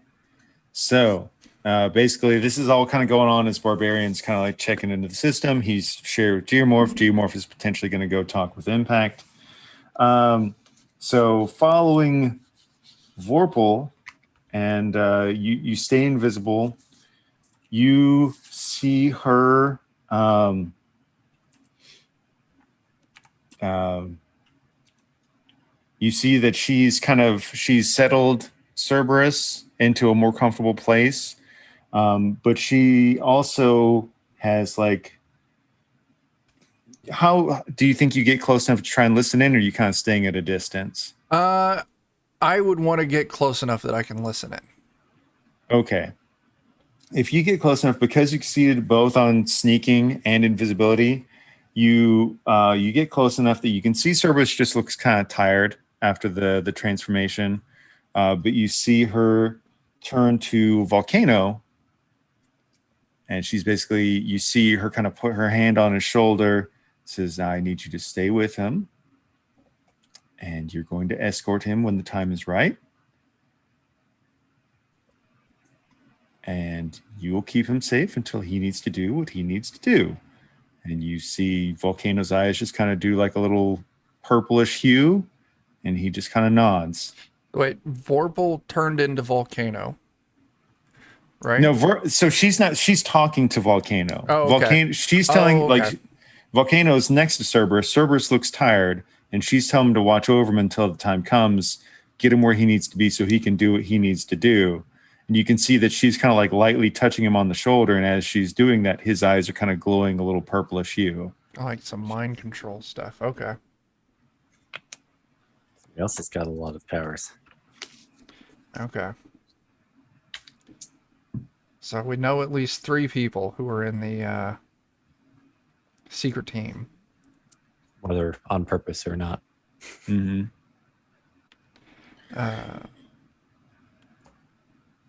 So basically, this is all kind of going on as Barbarian's kind of like checking into the system. He's shared with Geomorph. Geomorph is potentially going to go talk with Impact. So following Vorpal, and you stay invisible. You see her. You see that she's settled Cerberus into a more comfortable place, but she also has like. How do you think you get close enough to try and listen in, or are you kind of staying at a distance? I would want to get close enough that I can listen in. Okay. If you get close enough, because you succeeded both on sneaking and invisibility, you get close enough that you can see Cerberus just looks kind of tired after the transformation, but you see her turn to Volcano, and she's basically, you see her kind of put her hand on his shoulder, says, "I need you to stay with him, and you're going to escort him when the time is right. And you will keep him safe until he needs to do what he needs to do." And you see Volcano's eyes just kind of do like a little purplish hue, and he just kind of nods. Wait, Vorpal turned into Volcano, right? No, so she's talking to Volcano. Oh, okay. Volcano, she's telling, okay. like, Volcano's next to Cerberus. Cerberus looks tired, and she's telling him to watch over him until the time comes, get him where he needs to be so he can do what he needs to do. And you can see that she's kind of like lightly touching him on the shoulder, and as she's doing that, his eyes are kind of glowing a little purplish hue. I like some mind control stuff. Okay. Somebody else has got a lot of powers. Okay. So we know at least 3 people who are in the secret team. Whether on purpose or not. Mm-hmm.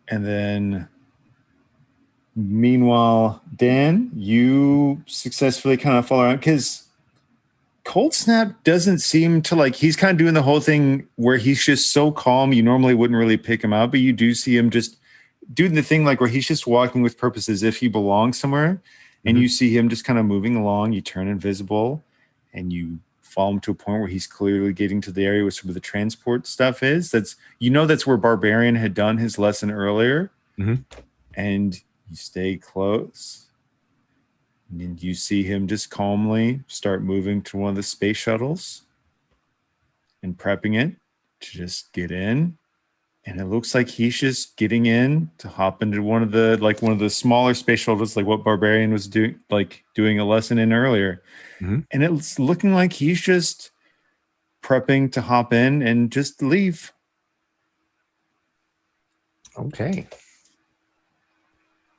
And then, meanwhile, Dan, you successfully kind of follow around because Cold Snap doesn't seem to like, he's kind of doing the whole thing where he's just so calm. You normally wouldn't really pick him out, but you do see him just doing the thing like where he's just walking with purpose as if he belongs somewhere. And you see him just kind of moving along. You turn invisible and you follow him to a point where he's clearly getting to the area where some of the transport stuff is. That's where Barbarian had done his lesson earlier. Mm-hmm. And you stay close. And you see him just calmly start moving to one of the space shuttles and prepping it to just get in. And it looks like he's just getting in to hop into one of the smaller space shuttles, like what Barbarian was doing a lesson in earlier. Mm-hmm. And it's looking like he's just prepping to hop in and just leave. Okay.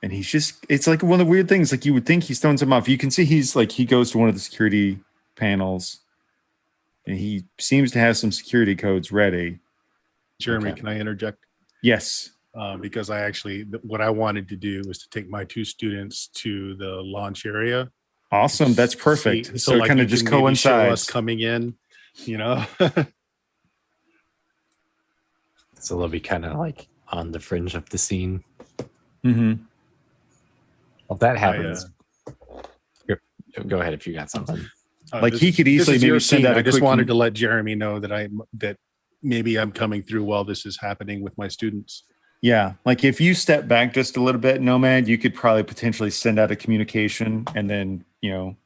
And he's just, it's like one of the weird things. Like you would think he's throwing some off. You can see he's like, he goes to one of the security panels and he seems to have some security codes ready. Jeremy, Okay. can I interject? Yes. Because I actually, what I wanted to do was to take my 2 students to the launch area. Awesome. That's perfect. See, So it like kind you of just can maybe show us coincides. coming in, you know. So they'll be kind of like on the fringe of the scene. Mm-hmm. Well, if that happens, go ahead if you got something. Like he could easily this is maybe your send scene. out a I just quick- wanted to let Jeremy know that maybe I'm coming through while this is happening with my students. Yeah. Like if you step back just a little bit, Nomad, you could probably potentially send out a communication and then, you know,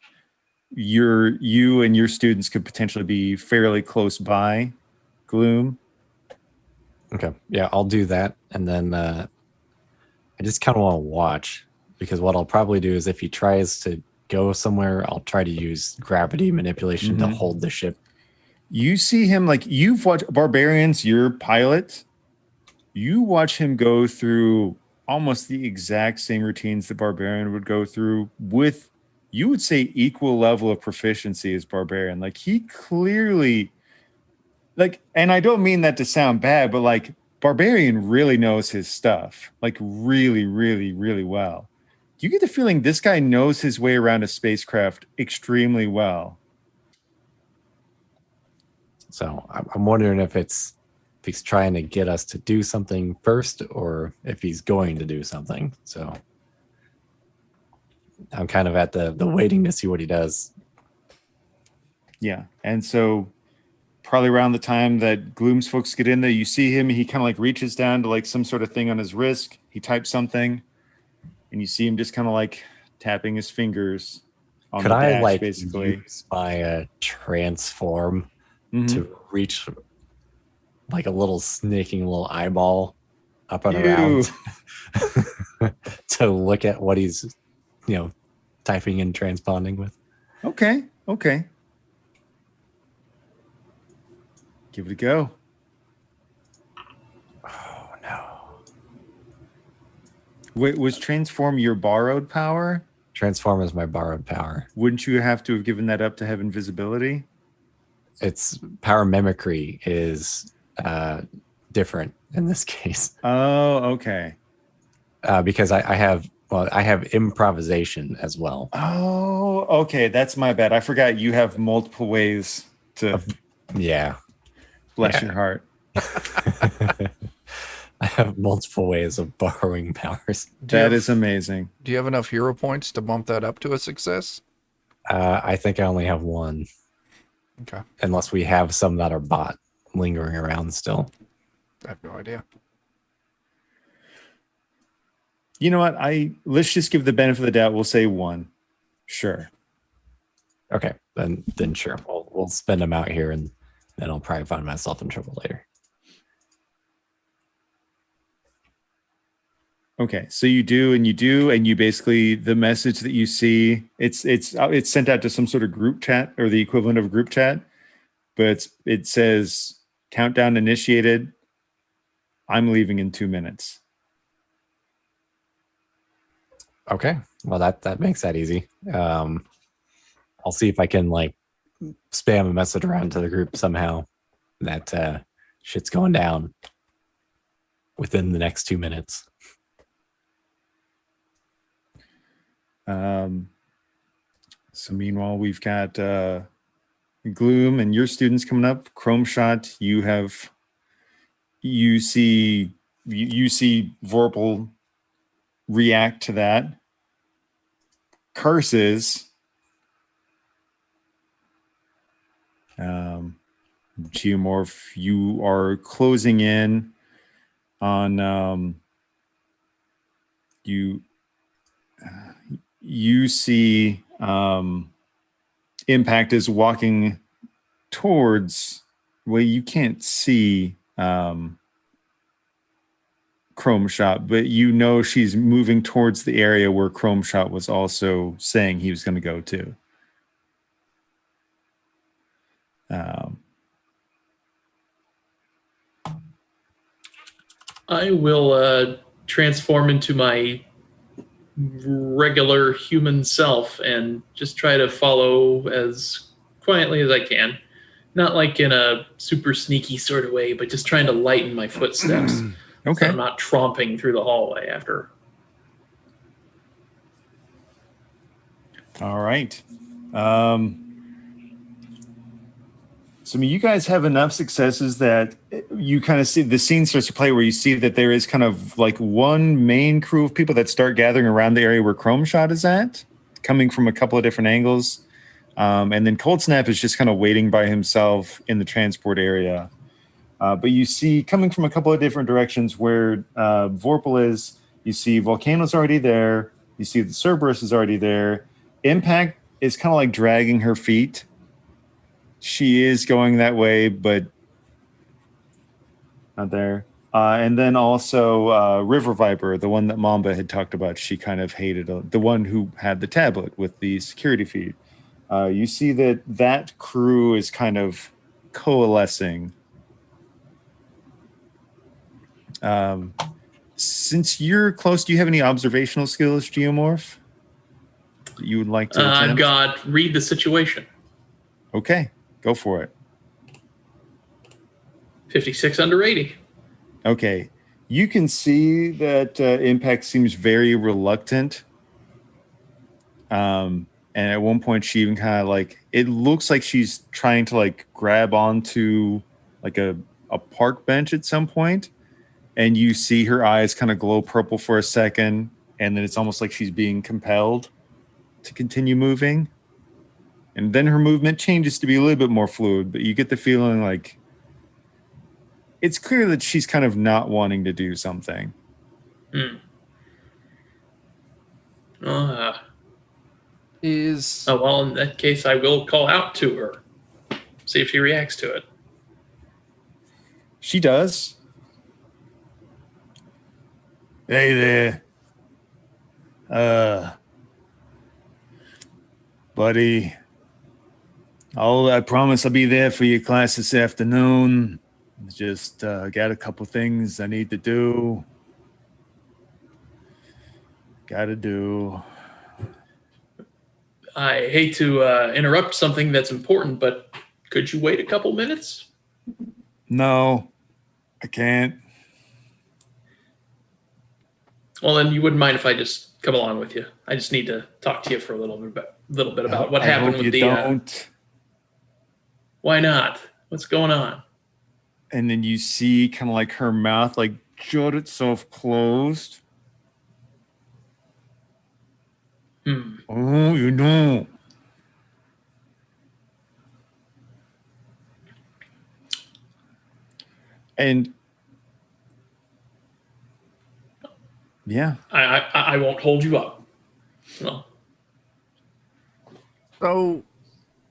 you and your students could potentially be fairly close by Gloom. Okay. Yeah, I'll do that. And then I just kind of want to watch, because what I'll probably do is if he tries to go somewhere, I'll try to use gravity manipulation to hold the ship. You see him, like you've watched Barbarians, your pilot. You watch him go through almost the exact same routines that Barbarian would go through with, you would say, equal level of proficiency as Barbarian. Like he clearly, like, and I don't mean that to sound bad, but like Barbarian really knows his stuff, like really, really, really well. You get the feeling this guy knows his way around a spacecraft extremely well. So I'm wondering if he's trying to get us to do something first, or if he's going to do something. So I'm kind of at the waiting to see what he does. Yeah. And so probably around the time that Gloom's folks get in there, you see him, he kind of like reaches down to like some sort of thing on his wrist. He types something and you see him just kind of like tapping his fingers on Could the I dash, like basically. use my transform Mhm. to reach like a little snaking little eyeball up and Ew. around to look at what he's, typing and transponding with? Okay. Give it a go. Oh no. Wait, was transform your borrowed power? Transform is my borrowed power. Wouldn't you have to have given that up to have invisibility? It's power mimicry is different in this case. Oh, okay. Because I have improvisation as well. Oh, okay. That's my bad. I forgot you have multiple ways to Yeah. bless your heart. I have multiple ways of borrowing powers. That is amazing. Do you have enough hero points to bump that up to a success? I think I only have one. Okay. Unless we have some that are bot lingering around still. I have no idea. You know what? Let's just give the benefit of the doubt. We'll say 1. Sure. Okay, then sure. We'll spend them out here, and then I'll probably find myself in trouble later. Okay, so you do, and you basically, the message that you see, it's sent out to some sort of group chat or the equivalent of a group chat, but it says countdown initiated. I'm leaving in 2 minutes. Okay, well that makes that easy. I'll see if I can like spam a message around to the group somehow that shit's going down within the next 2 minutes. So meanwhile, we've got Gloom and your students coming up. Chrome Shot, you see Vorpal react to that. Curses. Geomorph, you are closing in on you see Impact is walking towards, well, you can't see Chrome Shot, but you know she's moving towards the area where Chrome Shot was also saying he was going to go to. I will transform into my regular human self and just try to follow as quietly as I can. Not like in a super sneaky sort of way, but just trying to lighten my footsteps. Okay. So I'm not tromping through the hallway after. All right. So I mean, you guys have enough successes that you kind of see the scene starts to play where you see that there is kind of like one main crew of people that start gathering around the area where Chrome Shot is at, coming from a couple of different angles. And then Cold Snap is just kind of waiting by himself in the transport area. But you see coming from a couple of different directions where Vorpal is, you see Volcano's already there. You see the Cerberus is already there. Impact is kind of like dragging her feet. She is going that way, but not there. And then also River Viper, the one that Mamba had talked about, she kind of hated, the one who had the tablet with the security feed. You see that crew is kind of coalescing. Since you're close, do you have any observational skills, Geomorph, that you would like to attempt? I've got read the situation. Okay, go for it. 56 under 80. Okay, you can see that Impact seems very reluctant. And at one point, she even kind of like, it looks like she's trying to like grab onto like a park bench at some point. And you see her eyes kind of glow purple for a second. And then it's almost like she's being compelled to continue moving. And then her movement changes to be a little bit more fluid. But you get the feeling like it's clear that she's kind of not wanting to do something. Well, Is in that case, I will call out to her. See if she reacts to it. She does. Hey there. Buddy. I promise I'll be there for your class this afternoon. Just got a couple things I need to do. Gotta do. I hate to interrupt something that's important, but could you wait a couple minutes? No, I can't. Well, then you wouldn't mind if I just come along with you. I just need to talk to you for a little bit about what happened with the. Don't. Why not? What's going on? And then you see kind of like her mouth like jut itself closed. Oh, you know. And yeah, I won't hold you up. No. so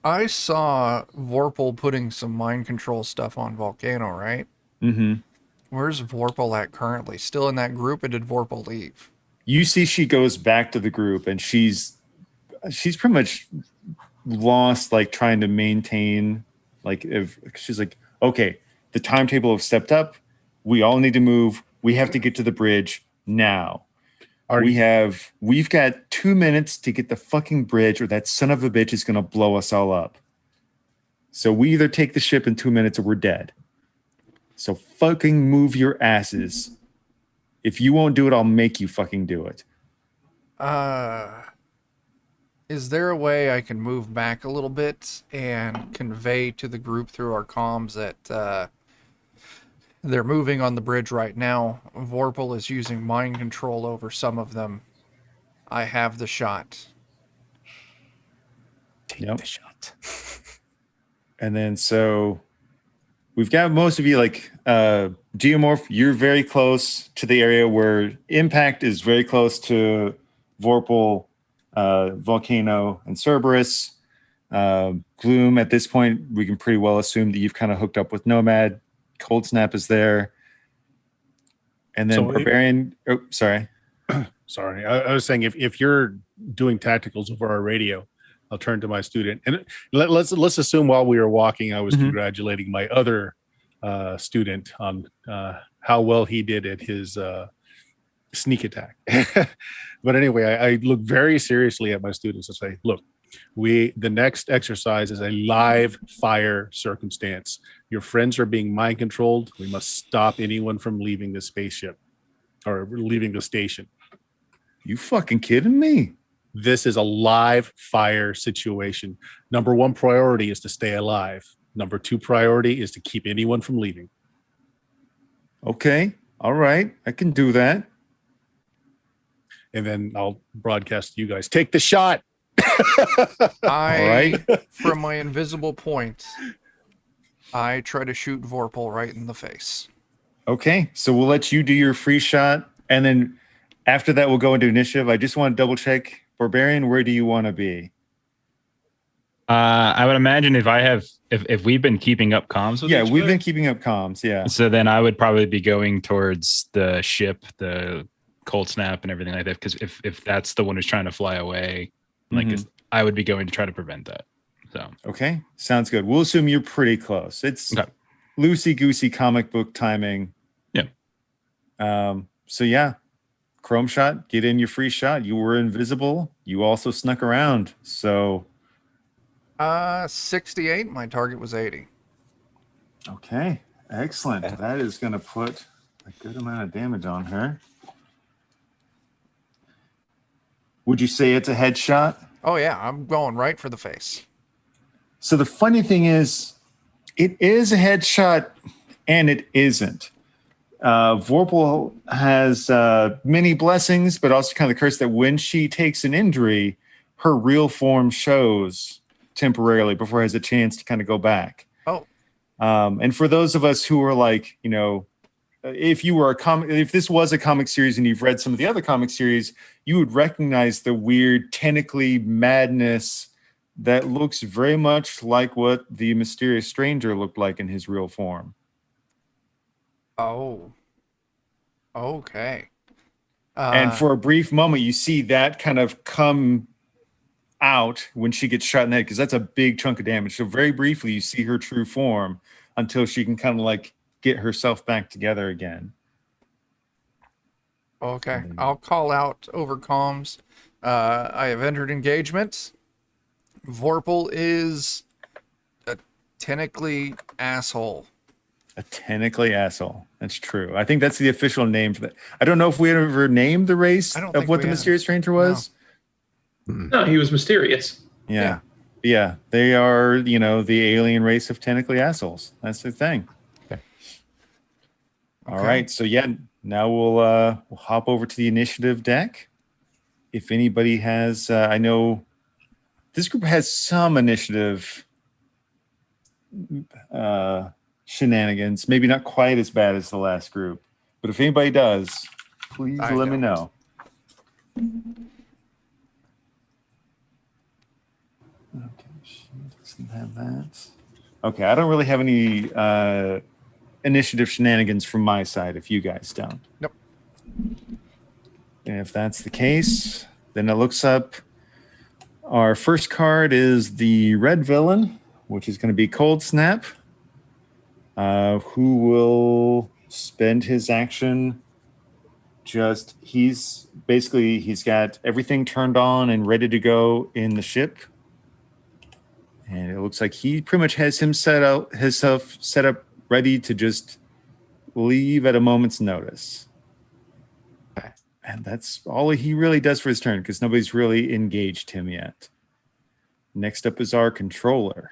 I saw Vorpal putting some mind control stuff on Volcano, right? mm-hmm. Where's Vorpal at currently? Still in that group, or did Vorpal leave? You see she goes back to the group and she's pretty much lost, like trying to maintain, like if she's like, okay, the timetable have stepped up. We all need to move. We have to get to the bridge now. We've got 2 minutes to get the fucking bridge, or that son of a bitch is going to blow us all up. So we either take the ship in 2 minutes or we're dead. So fucking move your asses. If you won't do it, I'll make you fucking do it. Is there a way I can move back a little bit and convey to the group through our comms that they're moving on the bridge right now? Vorpal is using mind control over some of them. I have the shot. Take Yep. the shot. And then so we've got most of you, like Geomorph, you're very close to the area where Impact is very close to Vorpal, Volcano, and Cerberus. Gloom, at this point, we can pretty well assume that you've kind of hooked up with Nomad. Cold Snap is there. And then So Barbarian. Sorry. Sorry, I was saying if you're doing tacticals over our radio, I'll turn to my student, and let's assume while we were walking, I was Mhm. congratulating my other student on how well he did at his sneak attack. But anyway, I look very seriously at my students and say, look, the next exercise is a live fire circumstance. Your friends are being mind controlled. We must stop anyone from leaving the spaceship or leaving the station. You fucking kidding me? This is a live fire situation. Number one priority is to stay alive. Number two priority is to keep anyone from leaving. Okay. All right. I can do that. And then I'll broadcast to you guys. Take the shot. From my invisible point, I try to shoot Vorpal right in the face. Okay. So we'll let you do your free shot. And then after that, we'll go into initiative. I just want to double check. Barbarian, where do you want to be? I would imagine if we've been keeping up comms with each we've other, been keeping up comms. Yeah. So then I would probably be going towards the ship, the cold snap and everything like that. Because if that's the one who's trying to fly away, like I would be going to try to prevent that. So okay, sounds good. We'll assume you're pretty close. It's loosey goosey comic book timing. Yeah. So yeah, Chrome shot. Get in your free shot. You were invisible. You also snuck around. So 68. My target was 80. Okay, excellent. That is going to put a good amount of damage on her. Would you say it's a headshot? Oh yeah, I'm going right for the face. So the funny thing is, it is a headshot and it isn't. Vorpal has many blessings, but also kind of the curse that when she takes an injury, her real form shows temporarily before it has a chance to kind of go back. Oh. And for those of us who are like, if this was a comic series and you've read some of the other comic series, you would recognize the weird tentacly madness that looks very much like what the mysterious stranger looked like in his real form. Oh. Okay. And for a brief moment, you see that kind of come out when she gets shot in the head, because that's a big chunk of damage. So very briefly, you see her true form until she can kind of like get herself back together again. Okay. I'll call out over comms. I have entered engagement. Vorpal is a tentacly asshole. A tentacly asshole. That's true. I think that's the official name for that. I don't know if we ever named the race of what the mysterious stranger was. No, he was mysterious. Yeah. They are, the alien race of tentacly assholes. That's the thing. Okay. All right. So now we'll hop over to the initiative deck. If anybody has, I know this group has some initiative shenanigans, maybe not quite as bad as the last group, but if anybody does, please let me know. Okay, she doesn't have that. Okay, I don't really have any initiative shenanigans from my side if you guys don't. Nope. And if that's the case, then it looks up. Our first card is the red villain, which is going to be Cold Snap, who will spend his action. He's got everything turned on and ready to go in the ship. And it looks like he pretty much has himself set up ready to just leave at a moment's notice. And that's all he really does for his turn, because nobody's really engaged him yet. Next up is our controller.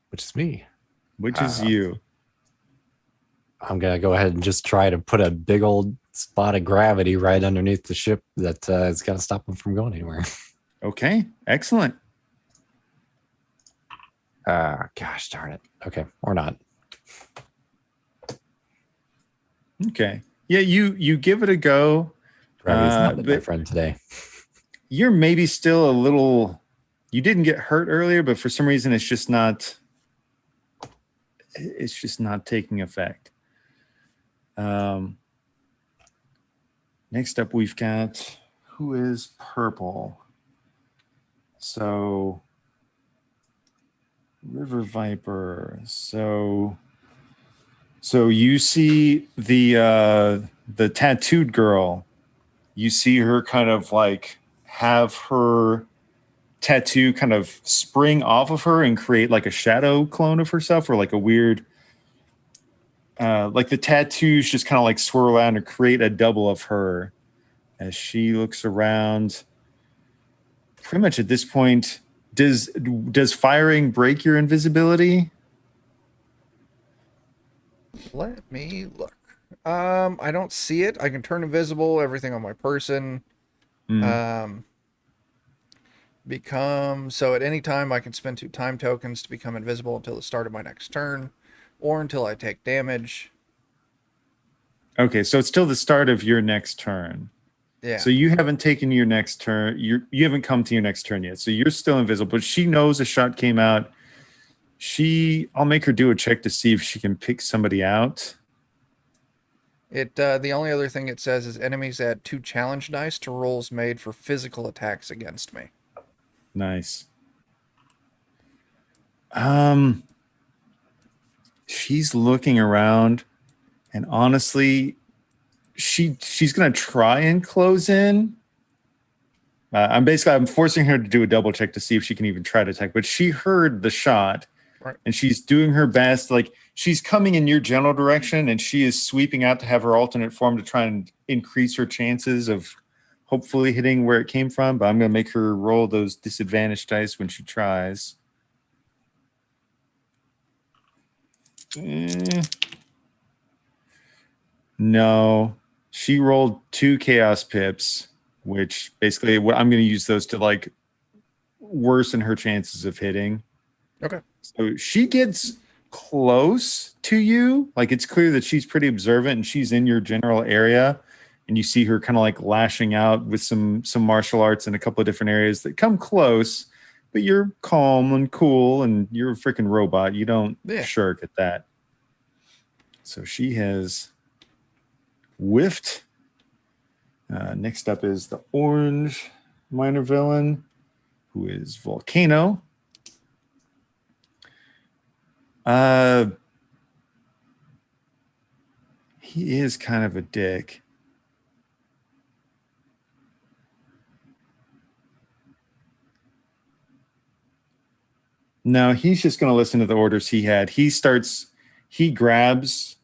Which is me. Which is you. I'm going to go ahead and just try to put a big old spot of gravity right underneath the ship that is going to stop him from going anywhere. Okay, excellent. Gosh darn it. Okay, or not. Okay. Yeah, you give it a go. Gravity's not been my friend today. You're maybe still a little... You didn't get hurt earlier, but for some reason it's just not taking effect. Next up we've got, who is purple? So River Viper. So So you see the tattooed girl. You see her kind of like have her tattoo kind of spring off of her and create like a shadow clone of herself, or like a weird, like the tattoos just kind of like swirl around to create a double of her as she looks around. Pretty much at this point, does firing break your invisibility? Let me look. I don't see it. I can turn invisible, everything on my person. So at any time I can spend 2 time tokens to become invisible until the start of my next turn, or until I take damage. Okay, so it's still the start of your next turn. Yeah. So you haven't taken your next turn. You haven't come to your next turn yet. So you're still invisible. But she knows a shot came out. I'll make her do a check to see if she can pick somebody out. The only other thing it says is enemies add 2 challenge dice to rolls made for physical attacks against me. Nice. She's looking around, and honestly, she's gonna try and close in. I'm forcing her to do a double check to see if she can even try to attack. But she heard the shot, right, and she's doing her best. Like, she's coming in your general direction, and she is sweeping out to have her alternate form to try and increase her chances of hopefully hitting where it came from. But I'm going to make her roll those disadvantaged dice when she tries. No, she rolled 2 chaos pips, which basically I'm going to use those to like worsen her chances of hitting. Okay. So she gets close to you. Like, it's clear that she's pretty observant and she's in your general area. And you see her kind of like lashing out with some martial arts in a couple of different areas that come close, but you're calm and cool and you're a freaking robot. You don't shirk at that. So she has whiffed. Next up is the orange minor villain, who is Volcano. He is kind of a dick. No, he's just going to listen to the orders he had. He grabs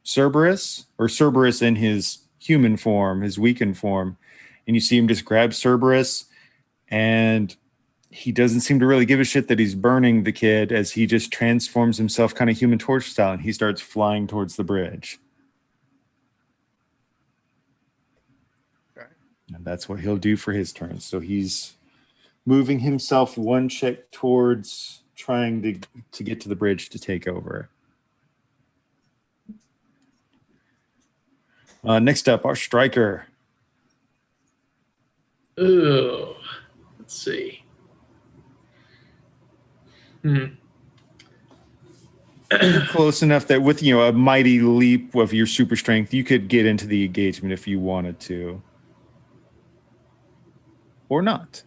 Cerberus in his human form, his weakened form, and you see him just grab Cerberus, and he doesn't seem to really give a shit that he's burning the kid, as he just transforms himself kind of Human Torch style, and he starts flying towards the bridge. Okay. And that's what he'll do for his turn. So he's moving himself 1 check towards trying to get to the bridge to take over. Next up, our striker. Oh, let's see. Close enough that with a mighty leap of your super strength, you could get into the engagement if you wanted to, or not.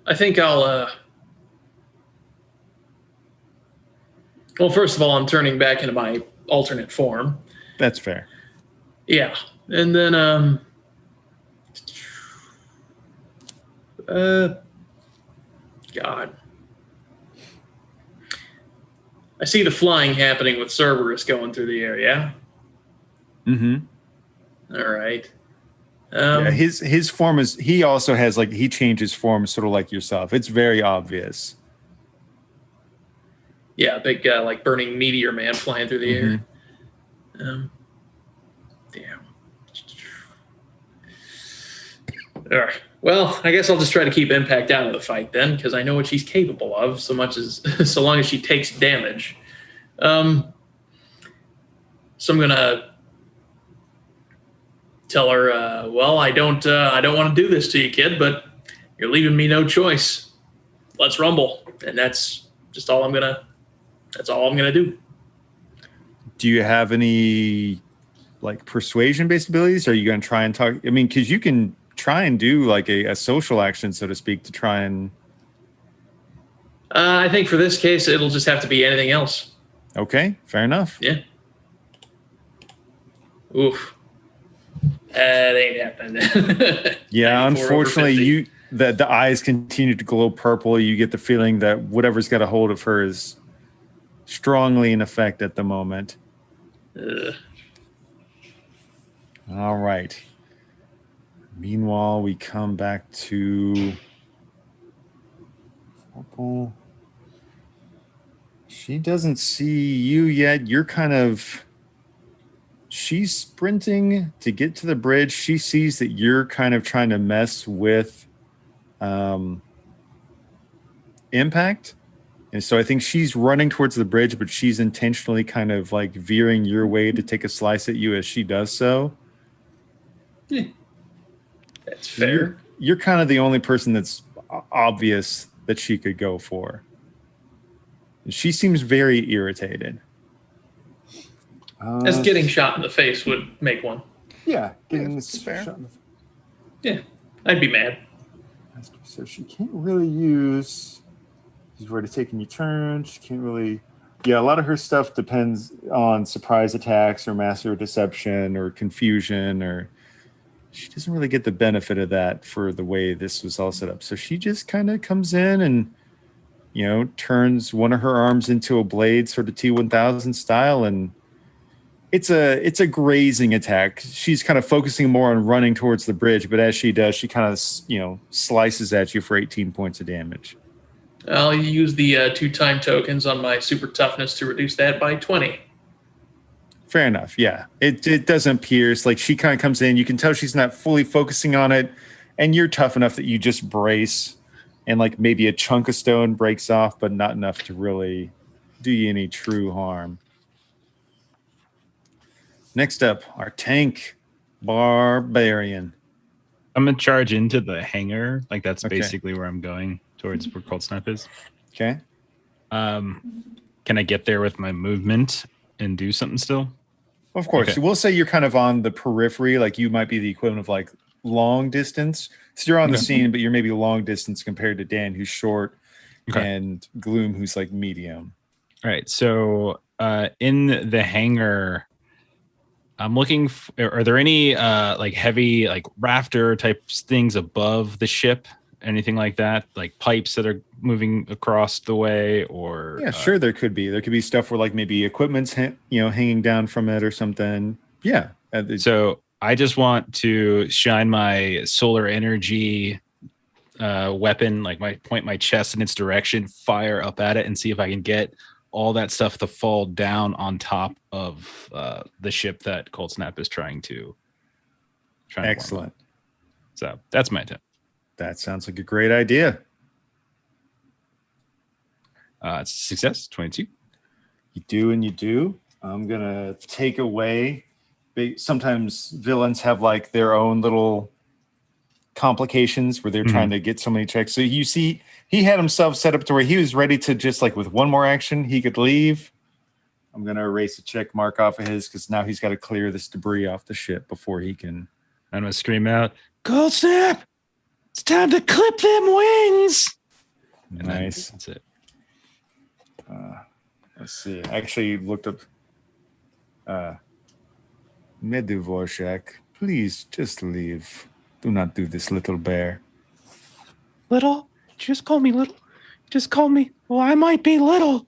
I think I'll. Well, first of all, I'm turning back into my alternate form. That's fair. Yeah, and then God, I see the flying happening with Cerberus going through the air. Yeah. All right. Yeah, his form is. He also has he changes form sort of like yourself. It's very obvious. Yeah, big like burning meteor man flying through the air. Damn. All right. Well, I guess I'll just try to keep Impact out of the fight then, because I know what she's capable of. So long as she takes damage. So I'm gonna tell her, well, I don't want to do this to you, kid, but you're leaving me no choice. Let's rumble, and that's just all I'm gonna. That's all I'm gonna do. Do you have any persuasion based abilities? Are you gonna try and talk? I mean, because you can try and do like a social action, so to speak, to try and. I think for this case, it'll just have to be anything else. Okay, fair enough. Yeah. Oof. That ain't happening. Yeah, 94 over unfortunately, 50. the eyes continue to glow purple. You get the feeling that whatever's got a hold of her is strongly in effect at the moment. Ugh. All right. Meanwhile, we come back to purple. She doesn't see you yet. You're kind of. She's sprinting to get to the bridge. She sees that you're kind of trying to mess with impact. And so I think she's running towards the bridge, but she's intentionally kind of like veering your way to take a slice at you as she does so. That's fair. You're kind of the only person that's obvious that she could go for. She seems very irritated. As getting shot in the face would make one. Yeah, getting this fair. shot in the Yeah, I'd be mad. So she can't really use. She's already taken your turn. She can't really. Yeah, a lot of her stuff depends on surprise attacks or master deception or confusion, or she doesn't really get the benefit of that for the way this was all set up. So she just kind of comes in and, turns one of her arms into a blade, sort of T-1000 style, and it's a grazing attack. She's kind of focusing more on running towards the bridge, but as she does, she kind of, slices at you for 18 points of damage. I'll use the 2 time tokens on my super toughness to reduce that by 20. Fair enough. Yeah. It doesn't pierce. Like, she kind of comes in. You can tell she's not fully focusing on it. And you're tough enough that you just brace. And like maybe a chunk of stone breaks off, but not enough to really do you any true harm. Next up, our tank barbarian. I'm going to charge into the hangar. Like, that's Okay. basically where I'm going, towards where Cold Snap is. Okay. Can I get there with my movement and do something still? Of course. Okay. We'll say you're kind of on the periphery. Like, you might be the equivalent of like long distance. So you're on the Okay. scene, but you're maybe long distance compared to Dan, who's short, Okay. and Gloom, who's like medium. All right. So in the hangar, I'm looking. Are there any like heavy, like rafter type things above the ship? Anything like that? Like pipes that are moving across the way, or Yeah, sure. There could be. There could be stuff where like maybe equipment's hanging down from it or something. Yeah. So I just want to shine my solar energy weapon, like point my chest in its direction, fire up at it, and see if I can get all that stuff to fall down on top of the ship that Cold Snap is trying to warm up. Excellent. So that's my attempt. That sounds like a great idea. It's a success, 22. You do and you do. I'm going to take away. Sometimes villains have like their own little complications where they're trying to get so many checks. So you see, he had himself set up to where he was ready to just like with one more action, he could leave. I'm going to erase a check mark off of his because now he's got to clear this debris off the ship before he can. I'm going to scream out, Cold Snap! It's time to clip them wings! and then Nice. that's it. Let's see. I actually looked up Medivorshak. Please just leave. Do not do this, little bear. Little? Just call me little. Just call me. Well, I might be little.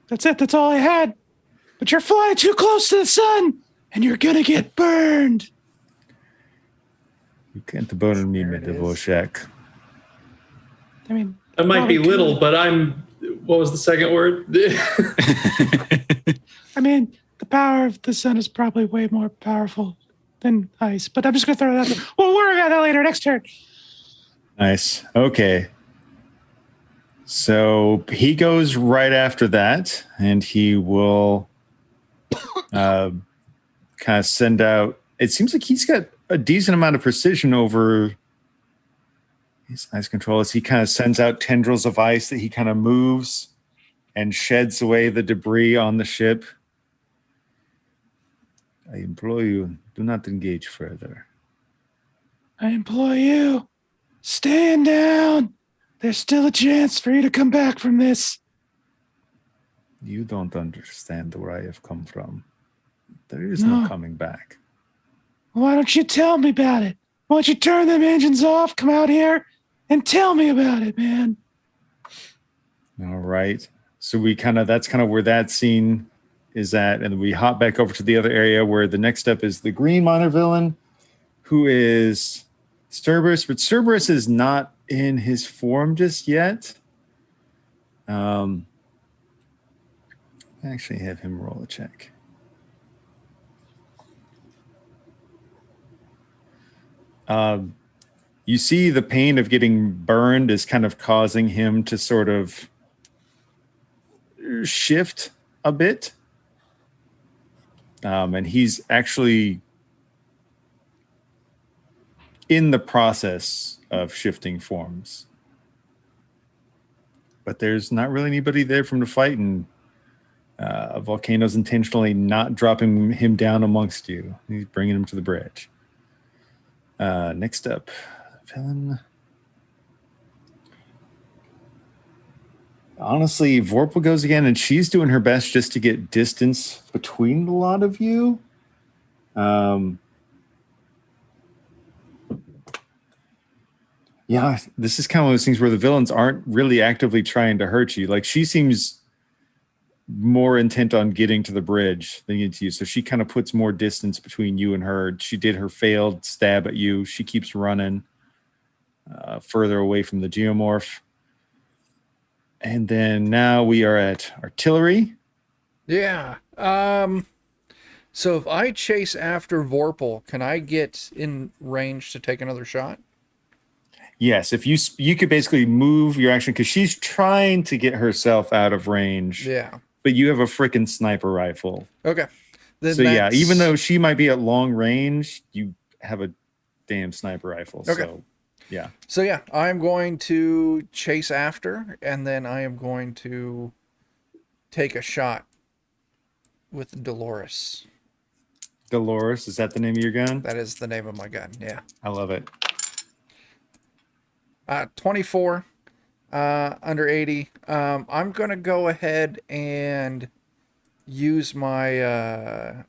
That's it. That's all I had. But you're flying too close to the sun, and you're gonna get burned. You can't burn me, Medivorshak. I mean, I might be probably little, could. but I'm. What was the second word? I mean, the power of the sun is probably way more powerful than ice. But I'm just gonna throw that out there. We'll worry about that later. Next turn. Nice. Okay. So he goes right after that, and he will kind of send out. It seems like he's got a decent amount of precision over his ice control as he kind of sends out tendrils of ice that he kind of moves and sheds away the debris on the ship. I implore you, do not engage further. I implore you, stand down. There's still a chance for you to come back from this. You don't understand where I have come from. There is no coming back. Why don't you tell me about it? Why don't you turn them engines off, come out here, and tell me about it, man? All right. So that's kind of where that scene is at. And we hop back over to the other area where the next step is the green minor villain, who is Cerberus. But Cerberus is not in his form just yet. I actually have him roll a check. You see the pain of getting burned is kind of causing him to sort of shift a bit. And he's actually in the process of shifting forms. But there's not really anybody there for him to fight, and Volcano's intentionally not dropping him down amongst you. He's bringing him to the bridge. Next up, villain. Honestly, Vorpal goes again, and she's doing her best just to get distance between a lot of you. Yeah, this is kind of one of those things where the villains aren't really actively trying to hurt you. Like, she seems more intent on getting to the bridge than getting to you. So she kind of puts more distance between you and her. She did her failed stab at you. She keeps running further away from the geomorph. And then now we are at artillery. Yeah. So if I chase after Vorpal, can I get in range to take another shot? Yes, if you could basically move your action because she's trying to get herself out of range. Yeah. But you have a freaking sniper rifle. Okay. Then so yeah, even though she might be at long range, you have a damn sniper rifle. Okay. So yeah. So yeah, I'm going to chase after, and then I am going to take a shot with Dolores. Dolores, is that the name of your gun? That is the name of my gun, yeah. I love it. 24, under 80. I'm going to go ahead and use my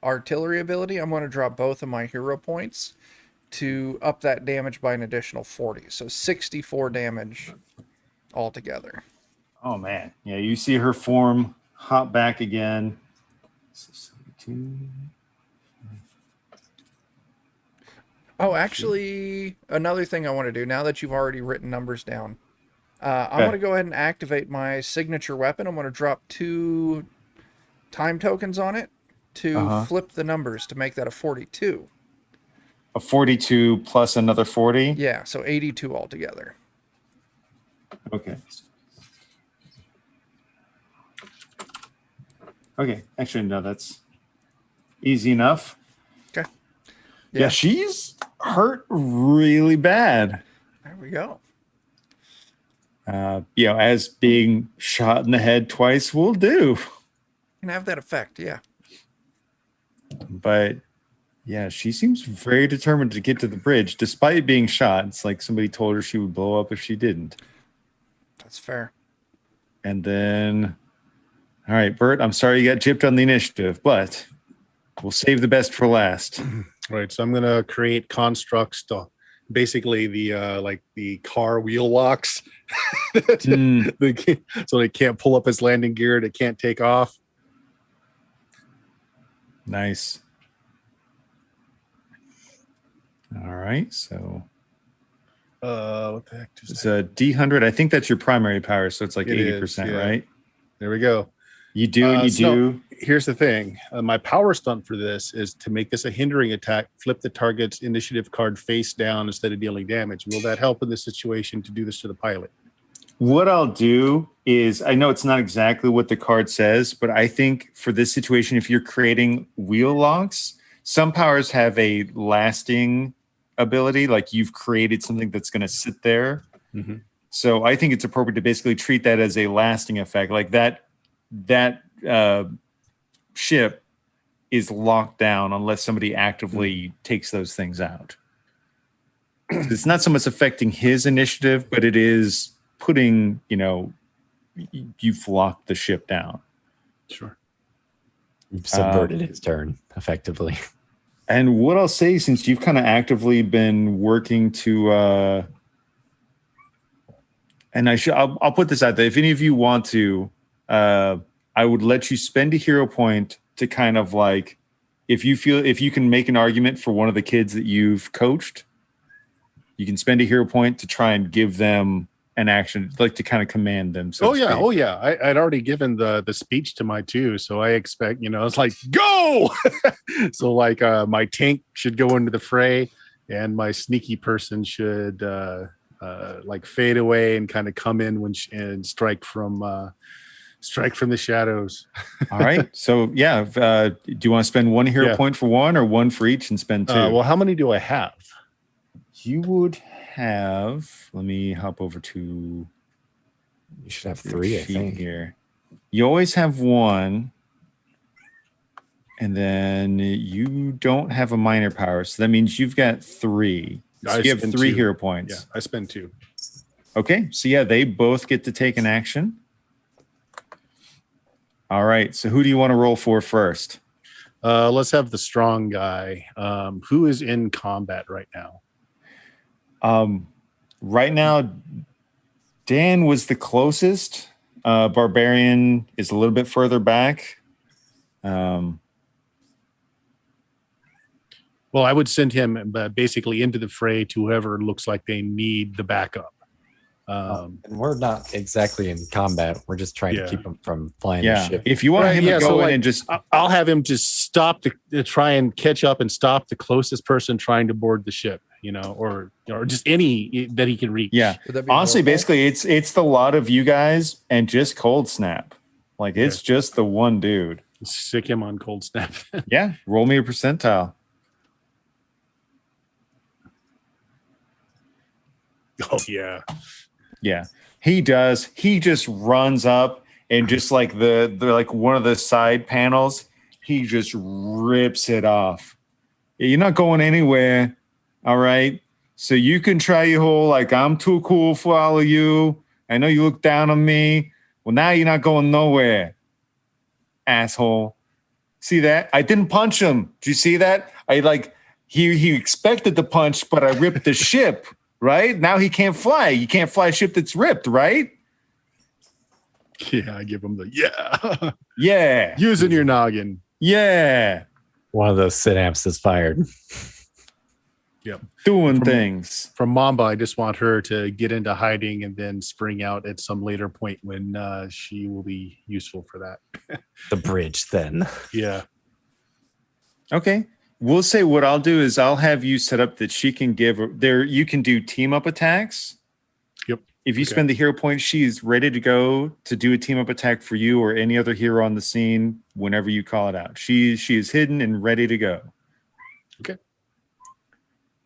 artillery ability. I'm going to drop both of my hero points to up that damage by an additional 40. So 64 damage altogether. Oh, man. Yeah, you see her form hop back again. Oh, actually, another thing I want to do, now that you've already written numbers down, I'm going to go ahead and activate my signature weapon. I'm going to drop 2 time tokens on it to flip the numbers to make that a 42. A 42 plus another 40? Yeah, so 82 altogether. Okay. Okay, actually, no, that's easy enough. Okay. Yeah, she's hurt really bad. There we go. As being shot in the head twice will do. Can have that effect, yeah. But yeah, she seems very determined to get to the bridge despite being shot. It's like somebody told her she would blow up if she didn't. That's fair. And then, all right, Bert, I'm sorry you got gypped on the initiative, but we'll save the best for last. Right, so I'm gonna create constructs to basically the car wheel locks, so they can't pull up its landing gear, they can't take off. Nice. All right, so what the heck? It's a D100. I think that's your primary power, so it's like It 80%, is, yeah. right? There we go. You do. So here's the thing. My power stunt for this is to make this a hindering attack, flip the target's initiative card face down instead of dealing damage. Will that help in this situation to do this to the pilot? What I'll do is, I know it's not exactly what the card says, but I think for this situation, if you're creating wheel locks, some powers have a lasting ability, like you've created something that's going to sit there. Mm-hmm. So I think it's appropriate to basically treat that as a lasting effect, like that ship is locked down unless somebody actively takes those things out. It's not so much affecting his initiative, but it is putting, you've locked the ship down. Sure. You've subverted his turn, effectively. And what I'll say, since you've kind of actively been working to, and I'll put this out there. If any of you want to, I would let you spend a hero point to kind of like, if you can make an argument for one of the kids that you've coached, you can spend a hero point to try and give them an action, like to kind of command them. So I'd already given the speech to my two, so I expect, it's like go. So like my tank should go into the fray, and my sneaky person should like fade away and kind of come in and strike from the shadows. All right. So yeah, do you want to spend one hero point for one, or one for each and spend two? Well, how many do I have? You would have. Let me hop over to. You should have 3, I think. Here. You always have one, and then you don't have a minor power, so that means you've got 3. So you have 3 hero points. Yeah, I spend 2. Okay, so yeah, they both get to take an action. All right, so who do you want to roll for first? Let's have the strong guy. Who is in combat right now? Right now, Dan was the closest. Barbarian is a little bit further back. Well, I would send him basically into the fray to whoever looks like they need the backup. And we're not exactly in combat. We're just trying to keep him from flying the ship. If you want him to go in and just... I'll have him just stop to try and catch up and stop the closest person trying to board the ship, or just any that he can reach. Yeah. Honestly, basically, it's the lot of you guys and just Cold Snap. Like, it's just the one dude. Stick him on Cold Snap. Yeah. Roll me a percentile. Oh, yeah. Yeah, he does. He just runs up and just like the like one of the side panels, he just rips it off. You're not going anywhere. All right. So you can try your whole like I'm too cool for all of you. I know you look down on me. Well, now you're not going nowhere. Asshole. See that? I didn't punch him. Did you see that? He expected the punch, but I ripped the ship. Right? Now he can't fly. You can't fly a ship that's ripped, right? Yeah, I give him the Yeah. Using your noggin. Yeah. One of those synapses fired. Yep. Doing things. From Mamba, I just want her to get into hiding and then spring out at some later point when she will be useful for that. The bridge, then. Yeah. Okay. We'll say what I'll do is I'll have you set up that she can give there. You can do team up attacks. Yep. If you spend the hero point, she's ready to go to do a team up attack for you or any other hero on the scene whenever you call it out. She is hidden and ready to go. Okay.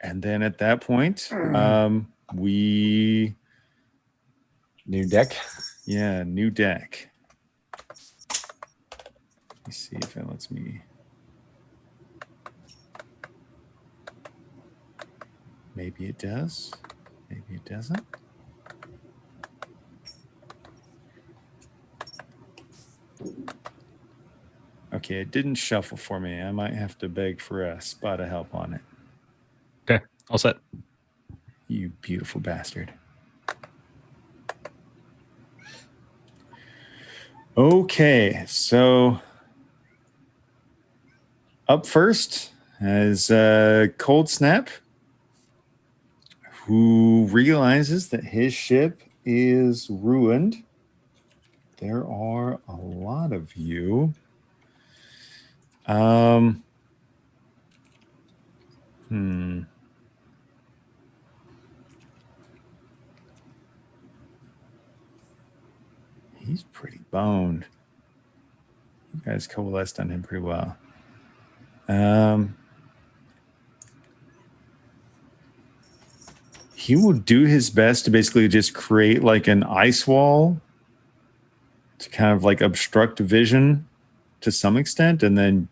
And then at that point, we new deck. Yeah, new deck. Let me see if it lets me. Maybe it does. Maybe it doesn't. Okay, it didn't shuffle for me. I might have to beg for a spot of help on it. Okay, all set. You beautiful bastard. Okay, so up first is Cold Snap, who realizes that his ship is ruined. There are a lot of you. He's pretty boned. You guys coalesced on him pretty well. He will do his best to basically just create like an ice wall to kind of like obstruct vision to some extent, and then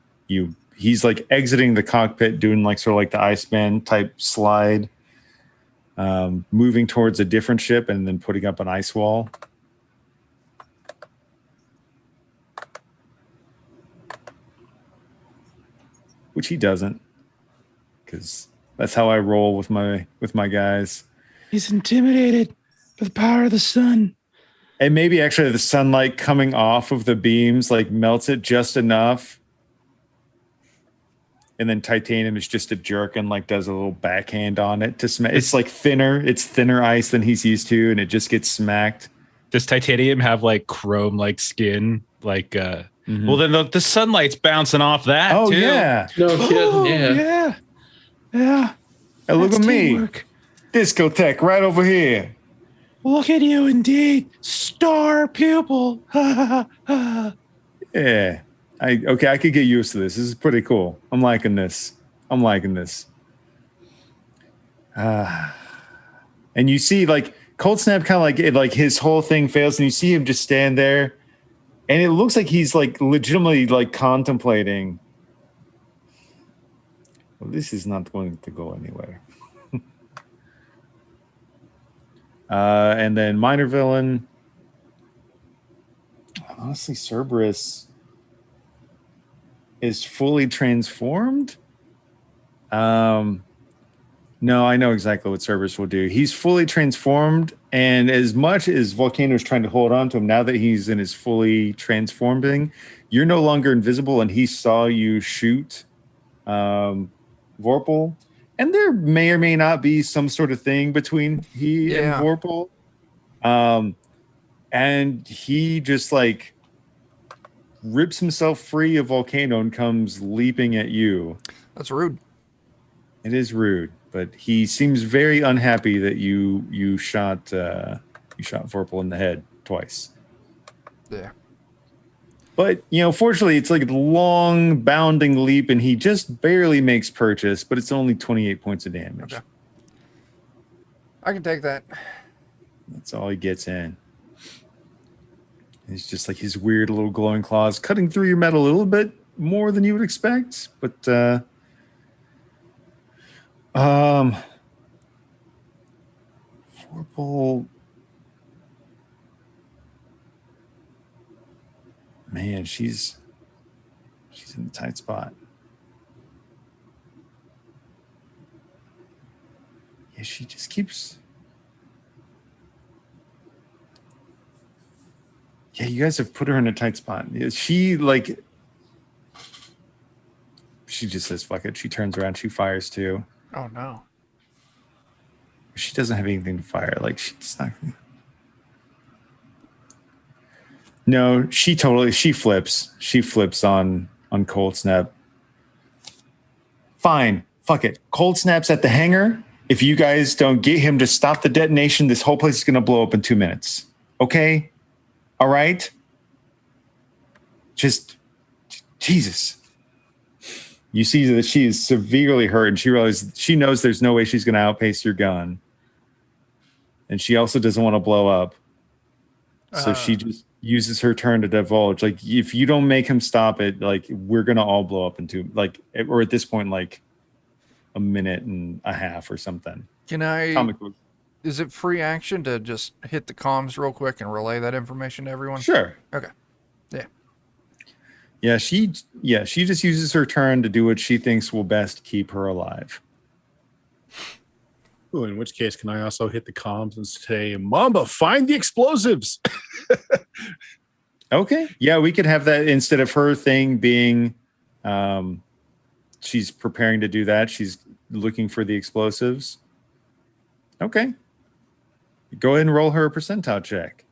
he's like exiting the cockpit, doing like sort of like the Iceman type slide, moving towards a different ship and then putting up an ice wall. Which he doesn't, because that's how I roll with my guys. He's intimidated by the power of the sun. And maybe actually the sunlight coming off of the beams like melts it just enough. And then Titanium is just a jerk and like does a little backhand on it to smack. It's like thinner. It's thinner ice than he's used to, and it just gets smacked. Does Titanium have like chrome like skin? Like well then the sunlight's bouncing off that Oh too. yeah. No kidding. Oh, Yeah. yeah. Hey, look That's at me. teamwork. Discotheque right over here. Look at you, indeed, star pupil. Yeah. I could get used to this. This is pretty cool. I'm liking this. And you see like Cold Snap kind of like his whole thing fails and you see him just stand there and it looks like he's like legitimately like contemplating, well, this is not going to go anywhere. And then minor villain. Honestly, Cerberus is fully transformed. No, I know exactly what Cerberus will do. He's fully transformed, and as much as Volcano's trying to hold on to him, now that he's in his fully transformed thing, you're no longer invisible, and he saw you shoot Vorpal. And there may or may not be some sort of thing between he and Vorpal. And he just like rips himself free of Volcano and comes leaping at you. That's rude. It is rude, but he seems very unhappy that you shot Vorpal in the head twice. Yeah. But, fortunately, it's like a long bounding leap, and he just barely makes purchase, but it's only 28 points of damage. Okay. I can take that. That's all he gets in. It's just like his weird little glowing claws cutting through your metal a little bit more than you would expect, but Vorpal, man, she's in a tight spot. Yeah, she just keeps. Yeah, you guys have put her in a tight spot. She just says, fuck it. She turns around. She fires too. Oh, no. She doesn't have anything to fire. Like, she's not. No, she flips. She flips on Cold Snap. Fine. Fuck it. Cold Snap's at the hangar. If you guys don't get him to stop the detonation, this whole place is going to blow up in 2 minutes. Okay? All right? Just, Jesus. You see that she is severely hurt, and she knows there's no way she's going to outpace your gun. And she also doesn't want to blow up. So she just uses her turn to divulge. Like, if you don't make him stop it, like, we're going to all blow up into, like, or at this point, like, a minute and a half or something. Can I... Comic book. Is it free action to just hit the comms real quick and relay that information to everyone? Sure. Okay. Yeah. Yeah, she just uses her turn to do what she thinks will best keep her alive. Ooh, in which case, can I also hit the comms and say, Mamba, find the explosives? Okay. Yeah, we could have that instead of her thing being she's preparing to do that. She's looking for the explosives. Okay. Go ahead and roll her a percentile check.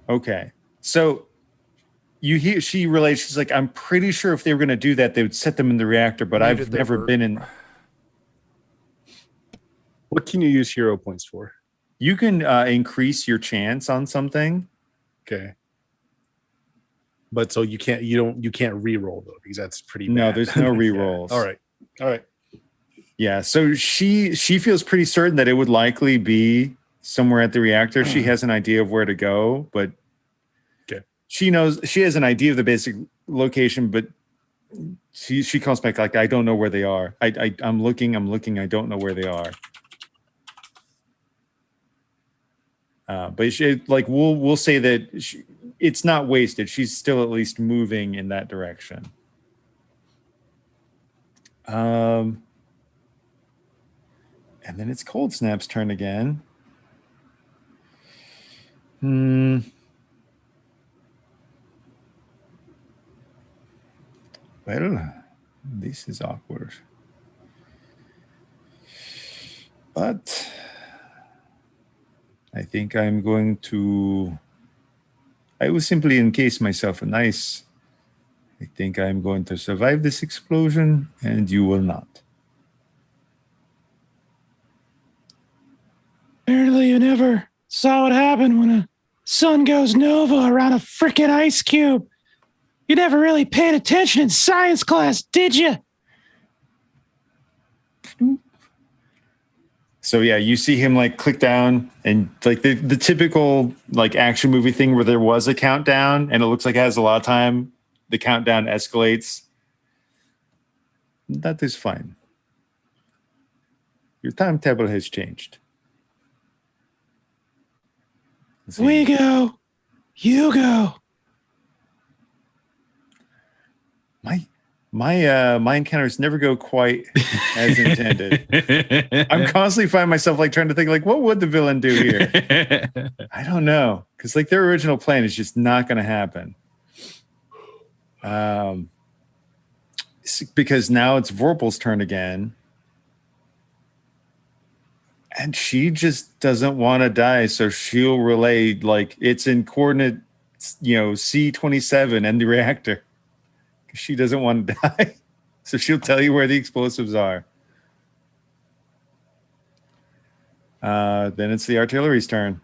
Okay. So you hear she relates, she's like, I'm pretty sure if they were going to do that, they would set them in the reactor, but I've never been in. What can you use hero points for? You can increase your chance on something. Okay. But so you can't re-roll though, because that's pretty bad. No, there's no re-rolls. Yeah. All right. Yeah. So she feels pretty certain that it would likely be somewhere at the reactor. She has an idea of where to go, but okay. She has an idea of the basic location, but she comes back like, I don't know where they are. I'm looking. I don't know where they are. But we'll say that it's not wasted. She's still at least moving in that direction. And then it's Cold Snap's turn again. Well, this is awkward. But I think I will simply encase myself in ice. I think I'm going to survive this explosion, and you will not. Apparently you never saw what happened when a sun goes nova around a frickin' ice cube. You never really paid attention in science class, did you? So yeah, you see him like click down, and like the typical like action movie thing where there was a countdown and it looks like it has a lot of time. The countdown escalates. That is fine. Your timetable has changed. We go. You go. My encounters never go quite as intended. I'm constantly finding myself like trying to think like, what would the villain do here? I don't know, because like their original plan is just not going to happen. Because now it's Vorpal's turn again, and she just doesn't want to die, so she'll relay like it's in coordinate, C27 and the reactor. She doesn't want to die, so she'll tell you where the explosives are. Then it's the artillery's turn.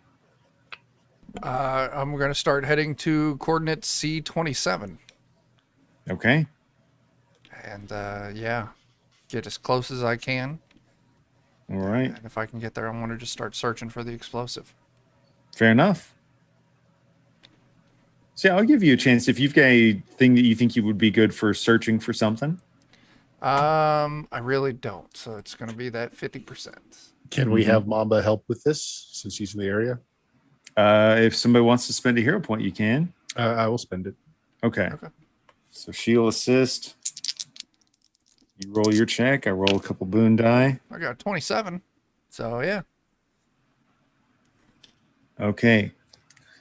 I'm going to start heading to coordinate C27. Okay. And get as close as I can. All right. And if I can get there, I want to just start searching for the explosive. Fair enough. So yeah, I'll give you a chance if you've got a thing that you think you would be good for searching for something. I really don't. So it's going to be that 50%. Can we have Mamba help with this since he's in the area? If somebody wants to spend a hero point, you can. I will spend it. Okay. So she'll assist. You roll your check. I roll a couple boon die. I got 27. So yeah. Okay.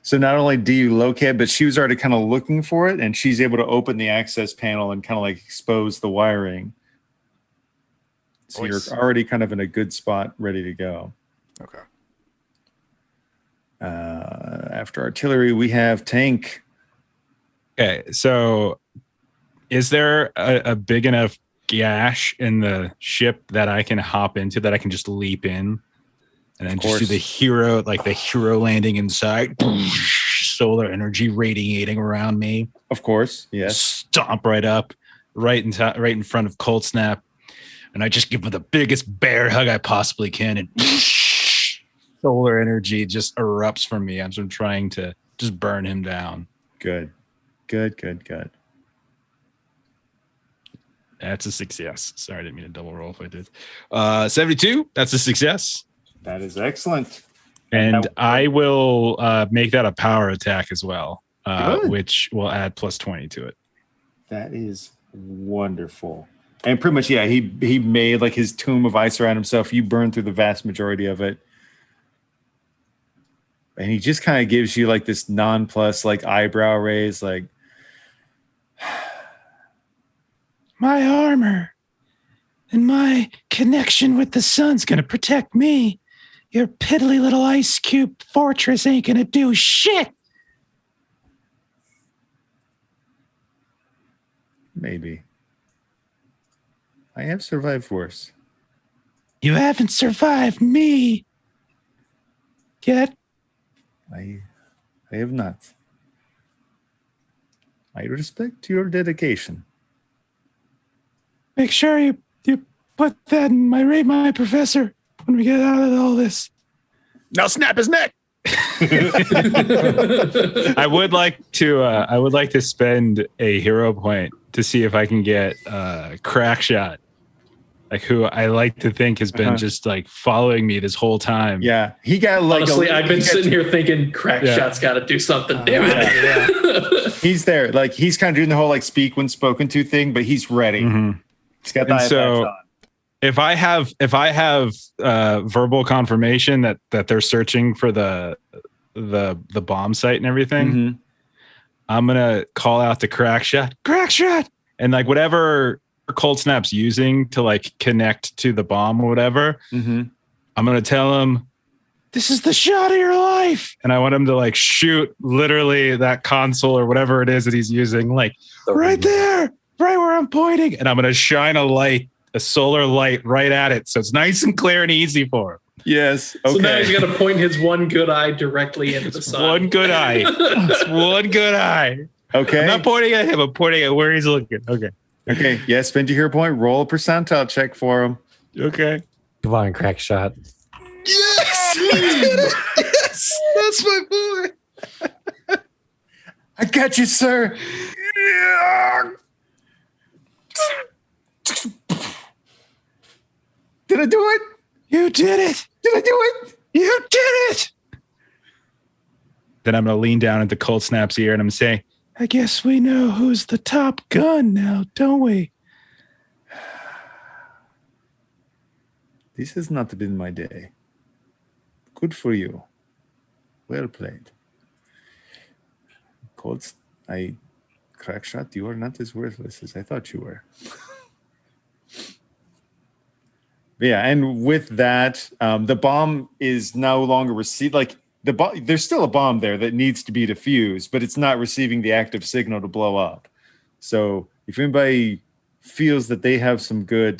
So not only do you locate, but she was already kind of looking for it, and she's able to open the access panel and kind of like expose the wiring. So you're already kind of in a good spot, ready to go. Okay. After artillery, we have tank. Okay, so is there a big enough gash in the ship that I can hop into, that I can just leap in? And then just do the hero landing inside. Solar energy radiating around me. Of course, yes. Stomp right up, right in front of Cold Snap, and I just give him the biggest bear hug I possibly can, and solar energy just erupts from me. I'm trying to just burn him down. Good. That's a success. Sorry, I didn't mean to double roll if I did. 72. That's a success. That is excellent. And I will make that a power attack as well, which will add plus 20 to it. That is wonderful. And pretty much, yeah, he made like his tomb of ice around himself. You burned through the vast majority of it. And he just kind of gives you like this nonplus, like eyebrow raise, like my armor and my connection with the sun's gonna protect me. Your piddly little ice cube fortress ain't gonna do shit. Maybe. I have survived worse. You haven't survived me yet. I have not. I respect your dedication. Make sure you put that in my professor when we get out of all this. Now snap his neck. I would like to spend a hero point to see if I can get Crackshot, like who I like to think has been just like following me this whole time. Yeah, he got like. Honestly, I've been sitting here thinking Crackshot's got to do something. Damn it! He's there, like he's kind of doing the whole like speak when spoken to thing, but he's ready. Mm-hmm. He's got the eye patch on. If I have verbal confirmation that they're searching for the bomb site and everything, I'm gonna call out to Crackshot, and like whatever Cold Snap's using to like connect to the bomb or whatever, I'm gonna tell him, "This is the shot of your life," and I want him to like shoot literally that console or whatever it is that he's using, like right there, right where I'm pointing, and I'm gonna shine a solar light right at it, so it's nice and clear and easy for him. Yes. Okay. So now he's going to point his one good eye directly into the sun. One good eye. It's one good eye. Okay. I'm not pointing at him. I'm pointing at where he's looking. Okay. Okay. Yeah. Spend your hero point. Roll a percentile check for him. Okay. Come on, Crackshot. Yes. Yes. That's my boy. I got you, sir. Yeah. Did I do it? You did it. Did I do it? You did it. Then I'm going to lean down into Cold Snap's ear and I'm going to say, I guess we know who's the top gun now, don't we? This has not been my day. Good for you. Well played. Crackshot, you are not as worthless as I thought you were. Yeah, and with that, the bomb is no longer received. Like there's still a bomb there that needs to be defused, but it's not receiving the active signal to blow up. So if anybody feels that they have some good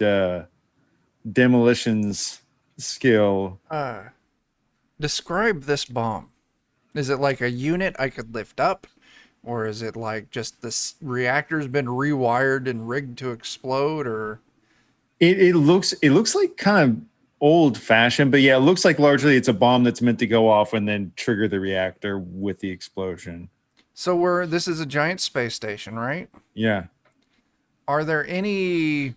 demolitions skill, describe this bomb. Is it like a unit I could lift up, or is it like just this reactor's been rewired and rigged to explode, or? It looks like kind of old fashioned, but yeah, it looks like largely it's a bomb that's meant to go off and then trigger the reactor with the explosion. So this is a giant space station, right? Yeah. Are there any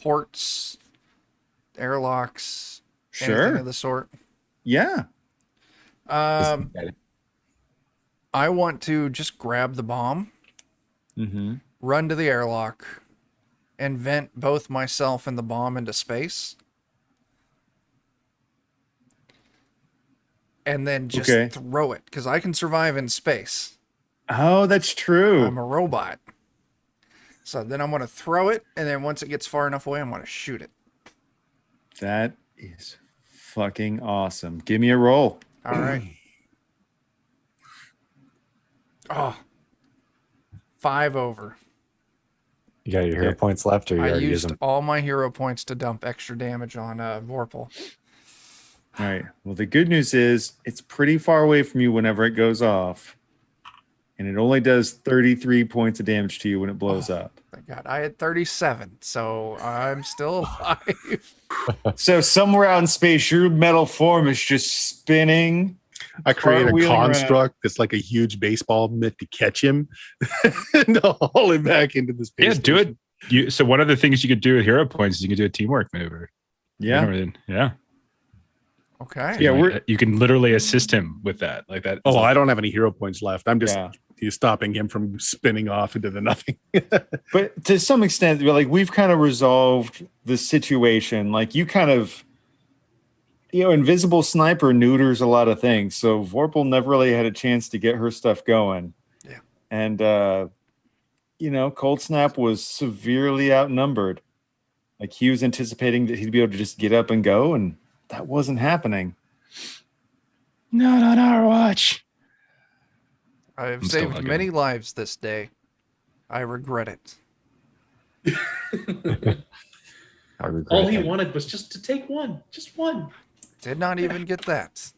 ports, airlocks, anything of the sort? Yeah. I want to just grab the bomb, run to the airlock, and vent both myself and the bomb into space. And then just throw it, because I can survive in space. Oh, that's true. I'm a robot. So then I'm going to throw it, and then once it gets far enough away, I'm going to shoot it. That is fucking awesome. Give me a roll. All right. Oh, 5 over. You got your hero points left, or you I already used used them? all my hero points to dump extra damage on Vorpal. All right. Well, the good news is it's pretty far away from you whenever it goes off. And it only does 33 points of damage to you when it blows up. Thank God. I had 37, so I'm still alive. So somewhere out in space, your metal form is just spinning. I create a Cartwheeling construct that's like a huge baseball mitt to catch him and to haul him back into the space. yeah, do it. So one of the things you could do with hero points is you could do a teamwork maneuver. Yeah. Yeah. Okay. Yeah, you can literally assist him with that, like that. Oh, I don't have any hero points left. I'm just stopping him from spinning off into the nothing. But to some extent, like we've kind of resolved the situation. Like you kind of, Invisible Sniper neuters a lot of things. So Vorpal never really had a chance to get her stuff going. Yeah. And, Cold Snap was severely outnumbered. Like he was anticipating that he'd be able to just get up and go, and that wasn't happening. Not on our watch. I've I'm still saved looking. many lives this day. I regret it. I regret All he that. wanted was just to take one. Just one. Did not even get that.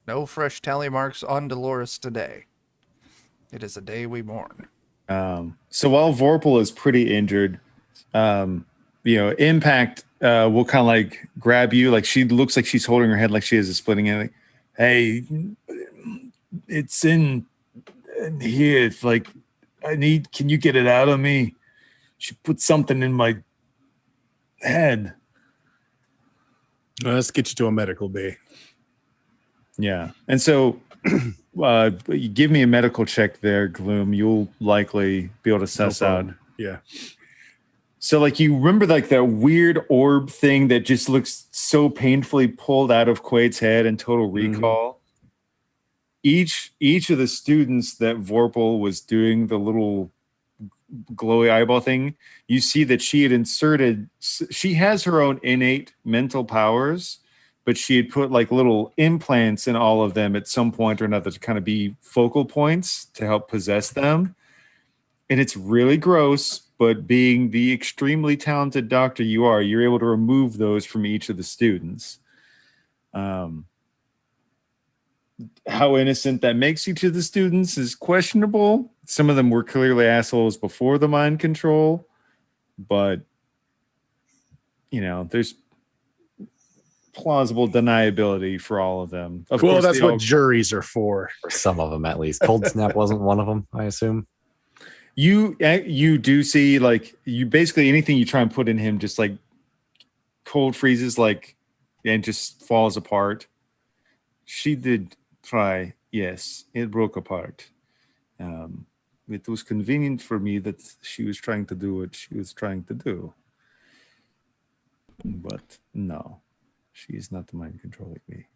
No fresh tally marks on Dolores today. It is a day we mourn. So while Vorpal is pretty injured, Impact will kind of like grab you. Like she looks like she's holding her head like she has a splitting in. Like, hey, it's in here. It's like can you get it out of me? She put something in my head. Let's get you to a medical bay. Yeah. And so you give me a medical check there, Gloom. You'll likely be able to suss out. Yeah. So like you remember like that weird orb thing that just looks so painfully pulled out of Quaid's head in Total Recall? Each of the students that Vorpal was doing the little glowy eyeball thing, you see that she has her own innate mental powers, but she had put like little implants in all of them at some point or another to kind of be focal points to help possess them. And it's really gross, but being the extremely talented doctor you are, you're able to remove those from each of the students. How innocent that makes each of the students is questionable. Some of them were clearly assholes before the mind control, but there's plausible deniability for all of them. Of course, that's what juries are for. For some of them, at least. Cold Snap wasn't one of them, I assume. You do see like you basically anything you try and put in him just like cold freezes and just falls apart. She did try, yes, it broke apart. It was convenient for me that she was trying to do what she was trying to do. But no, she is not mind controlling me.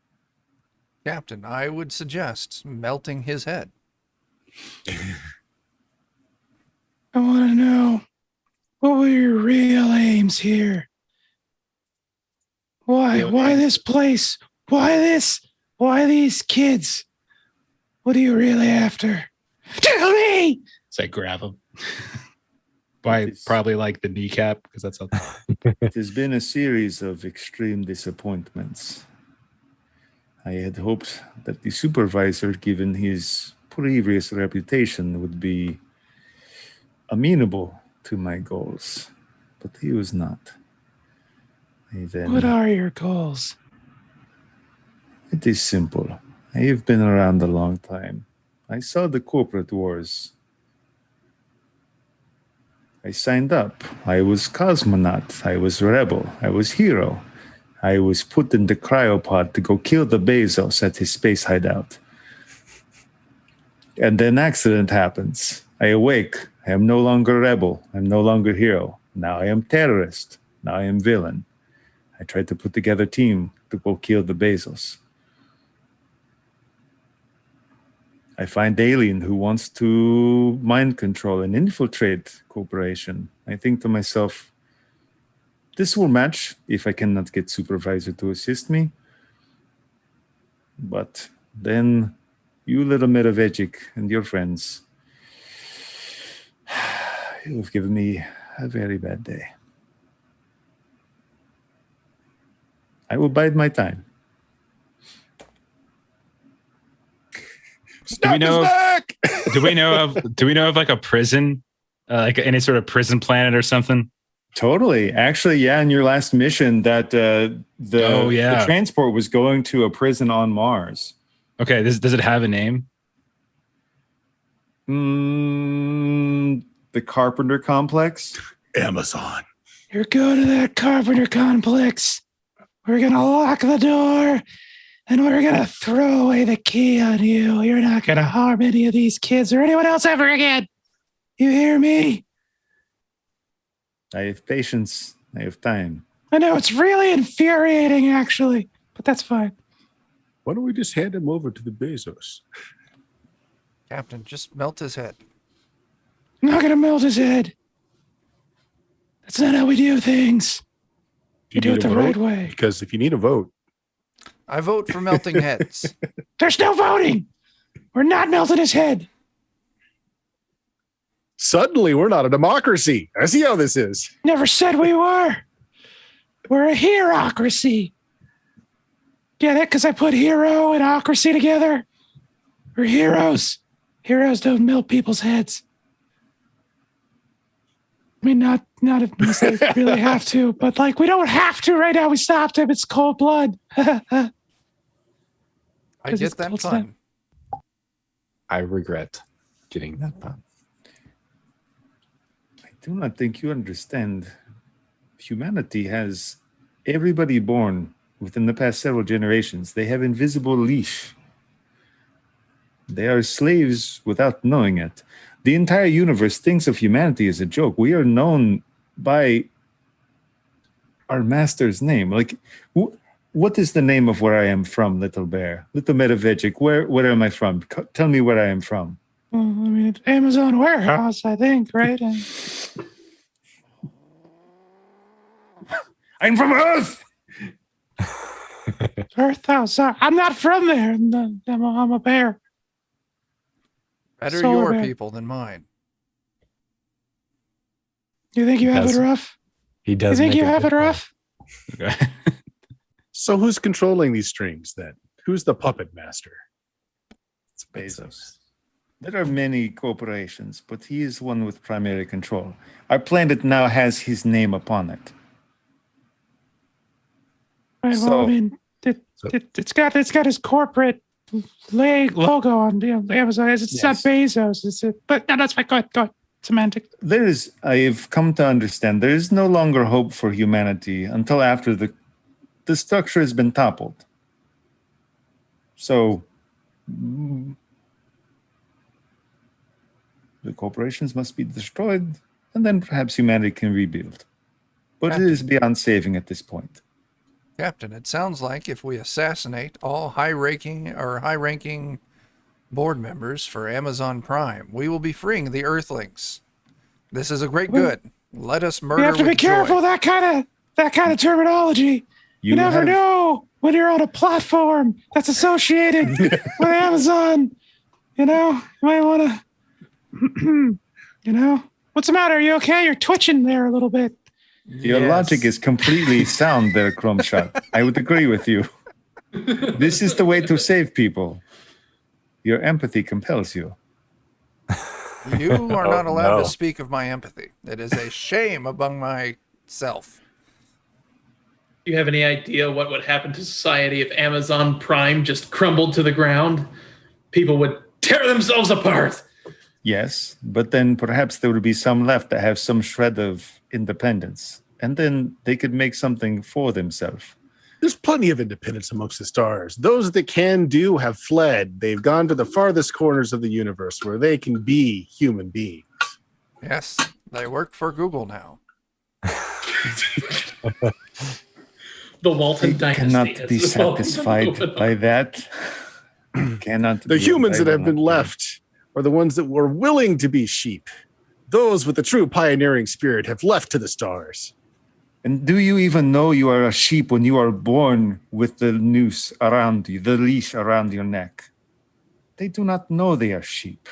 Captain, I would suggest melting his head. I want to know, what were your real aims here? Why this place? Why these kids? What are you really after? Tell me! So I grab him. Probably like the kneecap, because that's how. It has been a series of extreme disappointments. I had hoped that the supervisor, given his previous reputation, would be amenable to my goals, but he was not. What are your goals? It is simple. I have been around a long time. I saw the corporate wars. I signed up. I was cosmonaut. I was rebel. I was hero. I was put in the cryopod to go kill the Bezos at his space hideout. And then an accident happens. I awake. I am no longer rebel. I'm no longer hero. Now I am terrorist. Now I am villain. I tried to put together a team to go kill the Bezos. I find alien who wants to mind control and infiltrate corporation. I think to myself, this will match if I cannot get supervisor to assist me. But then you, little Metavegic, and your friends, you have given me a very bad day. I will bide my time. Do we know of like a prison, like any sort of prison planet or something? Totally. Actually, yeah. In your last mission, that the transport was going to a prison on Mars. Okay. Does it have a name? The Carpenter Complex. Amazon. You go to that Carpenter Complex. We're gonna lock the door. And we're going to throw away the key on you. You're not going to harm any of these kids or anyone else ever again. You hear me? I have patience. I have time. I know it's really infuriating, actually, but that's fine. Why don't we just hand him over to the Bezos? Captain, just melt his head. I'm not going to melt his head. That's not how we do things. You do it the right way. Because if you need a vote, I vote for melting heads. There's no voting. We're not melting his head. Suddenly, we're not a democracy. I see how this is. Never said we were. We're a hierocracy. Get it? Because I put hero and ocracy together. We're heroes. Heroes don't melt people's heads. I mean, not unless they really have to, but like we don't have to right now. We stopped him. It's cold blood. I Because get it's that cold pun. I regret getting that pun. I do not think you understand. Humanity has everybody born within the past several generations. They have invisible leash. They are slaves without knowing it. The entire universe thinks of humanity as a joke. We are known by our master's name. Like, what is the name of where I am from, Little Bear? Little Metavegic, where am I from? Tell me where I am from. Well, I mean, it's Amazon warehouse, I think, right? And I'm from Earth! Earth House. I'm not from there. I'm a bear. Better Solar your bear. people than mine. You think you have it rough? He You does. think make you a have good it point. rough? So who's controlling these strings then? Who's the puppet master? It's Bezos. There are many corporations, but he is one with primary control. Our planet now has his name upon it. Right. Well, So- I mean, it's got his corporate logo on Amazon. It's Yes. not Bezos. But no, that's fine. Go ahead. Semantic. I have come to understand there is no longer hope for humanity until after the structure has been toppled. So the corporations must be destroyed, and then perhaps humanity can rebuild. But it is beyond saving at this point. Captain, it sounds like if we assassinate all high-ranking board members for Amazon Prime, we will be freeing the Earthlings. This is a great good. Let us murder You have to with be careful joy. that kind of terminology. You never know when you're on a platform that's associated with Amazon. You might want to. What's the matter? Are you okay? You're twitching there a little bit. Your logic is completely sound there, Chrome Shot. I would agree with you. This is the way to save people. Your empathy compels you. You are not allowed no. to speak of my empathy. It is a shame among myself. Do you have any idea what would happen to society if Amazon Prime just crumbled to the ground? People would tear themselves apart. Yes, but then perhaps there would be some left that have some shred of independence, and then they could make something for themselves. There's plenty of independence amongst the stars. Those that can do have fled. They've gone to the farthest corners of the universe where they can be human beings. Yes, they work for Google now. The Walton I dynasty cannot has be evolved. satisfied by that. Cannot. The be- humans I that have will been not be. left are the ones that were willing to be sheep. Those with the true pioneering spirit have left to the stars. And do you even know you are a sheep when you are born with the noose around you, the leash around your neck? They do not know they are sheep.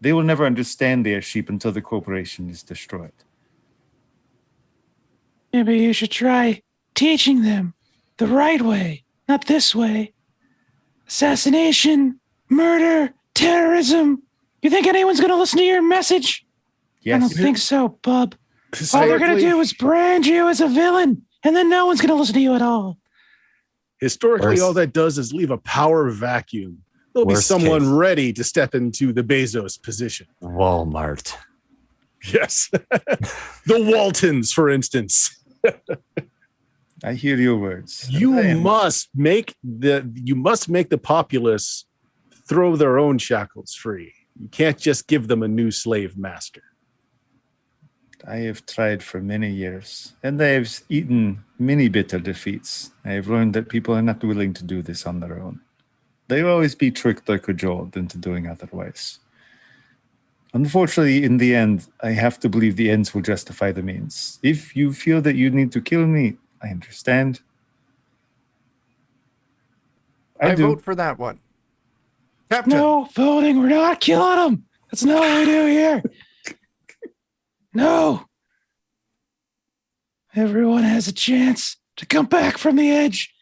They will never understand they are sheep until the corporation is destroyed. Maybe you should try teaching them the right way, not this way. Assassination, murder, terrorism. You think anyone's going to listen to your message? I don't Yes. think so, bub. All they're going to do is brand you as a villain, and then no one's going to listen to you at all. Historically, Worst- all that does is leave a power vacuum. There'll be Worst someone case. ready to step into the Bezos position. Walmart. Yes. The Waltons, for instance. I hear your words. You I am- must make the populace throw their own shackles free. You can't just give them a new slave master. I have tried for many years, and I have eaten many bitter defeats. I have learned that people are not willing to do this on their own. They will always be tricked or cajoled into doing otherwise. Unfortunately, in the end, I have to believe the ends will justify the means. If you feel that you need to kill me, I understand. I do. vote for that one. Captain, No voting. We're not killing them. That's not what we do here. No. Everyone has a chance to come back from the edge.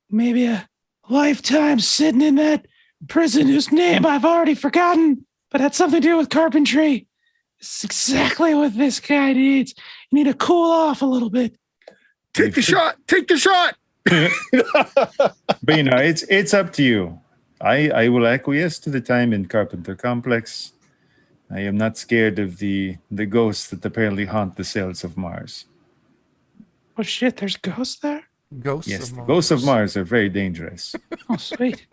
Maybe a lifetime sitting in that prison whose name I've already forgotten, but had something to do with carpentry. This is exactly what this guy needs. You need to cool off a little bit. Take the shot. Take the shot. But it's up to you. I will acquiesce to the time in Carpenter Complex. I am not scared of the ghosts that apparently haunt the sails of Mars. Oh shit, there's ghosts there? Ghosts Yes, of the Mars. ghosts of Mars are very dangerous. Oh, sweet.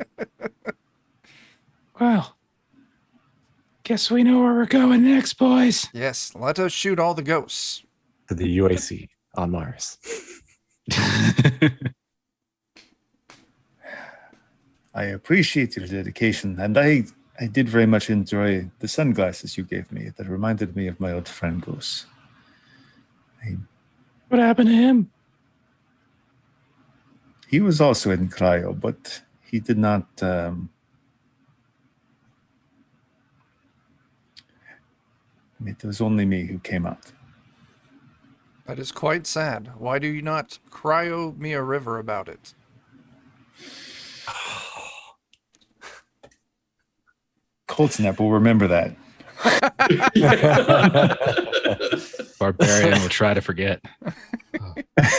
Well, guess we know where we're going next, boys. Yes, let us shoot all the ghosts. To the UAC on Mars. I appreciate your dedication, and I did very much enjoy the sunglasses you gave me that reminded me of my old friend Goose. What happened to him? He was also in cryo, but he did not. It was only me who came out. That is quite sad. Why do you not cryo me a river about it? Cold Snap will remember that. Barbarian will try to forget.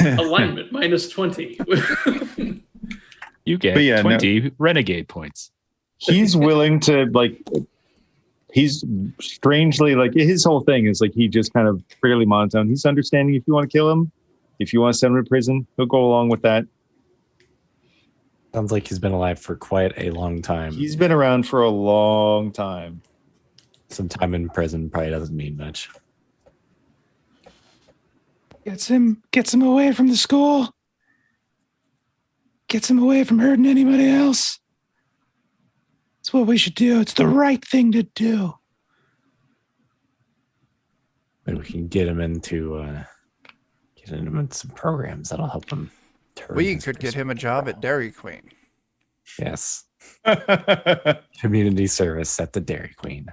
Alignment minus 20. You get But yeah, 20 renegade points. He's willing to he's strangely his whole thing is he just kind of fairly monotone. He's understanding if you want to kill him, if you want to send him to prison, he'll go along with that. Sounds like he's been alive for quite a long time. He's been around for a long time. Some time in prison probably doesn't mean much. Gets him away from the school. Gets him away from hurting anybody else. It's what we should do. It's the right thing to do. Maybe we can get him into some programs that'll help him. We could get him a job at Dairy Queen. Yes. Community service at the Dairy Queen.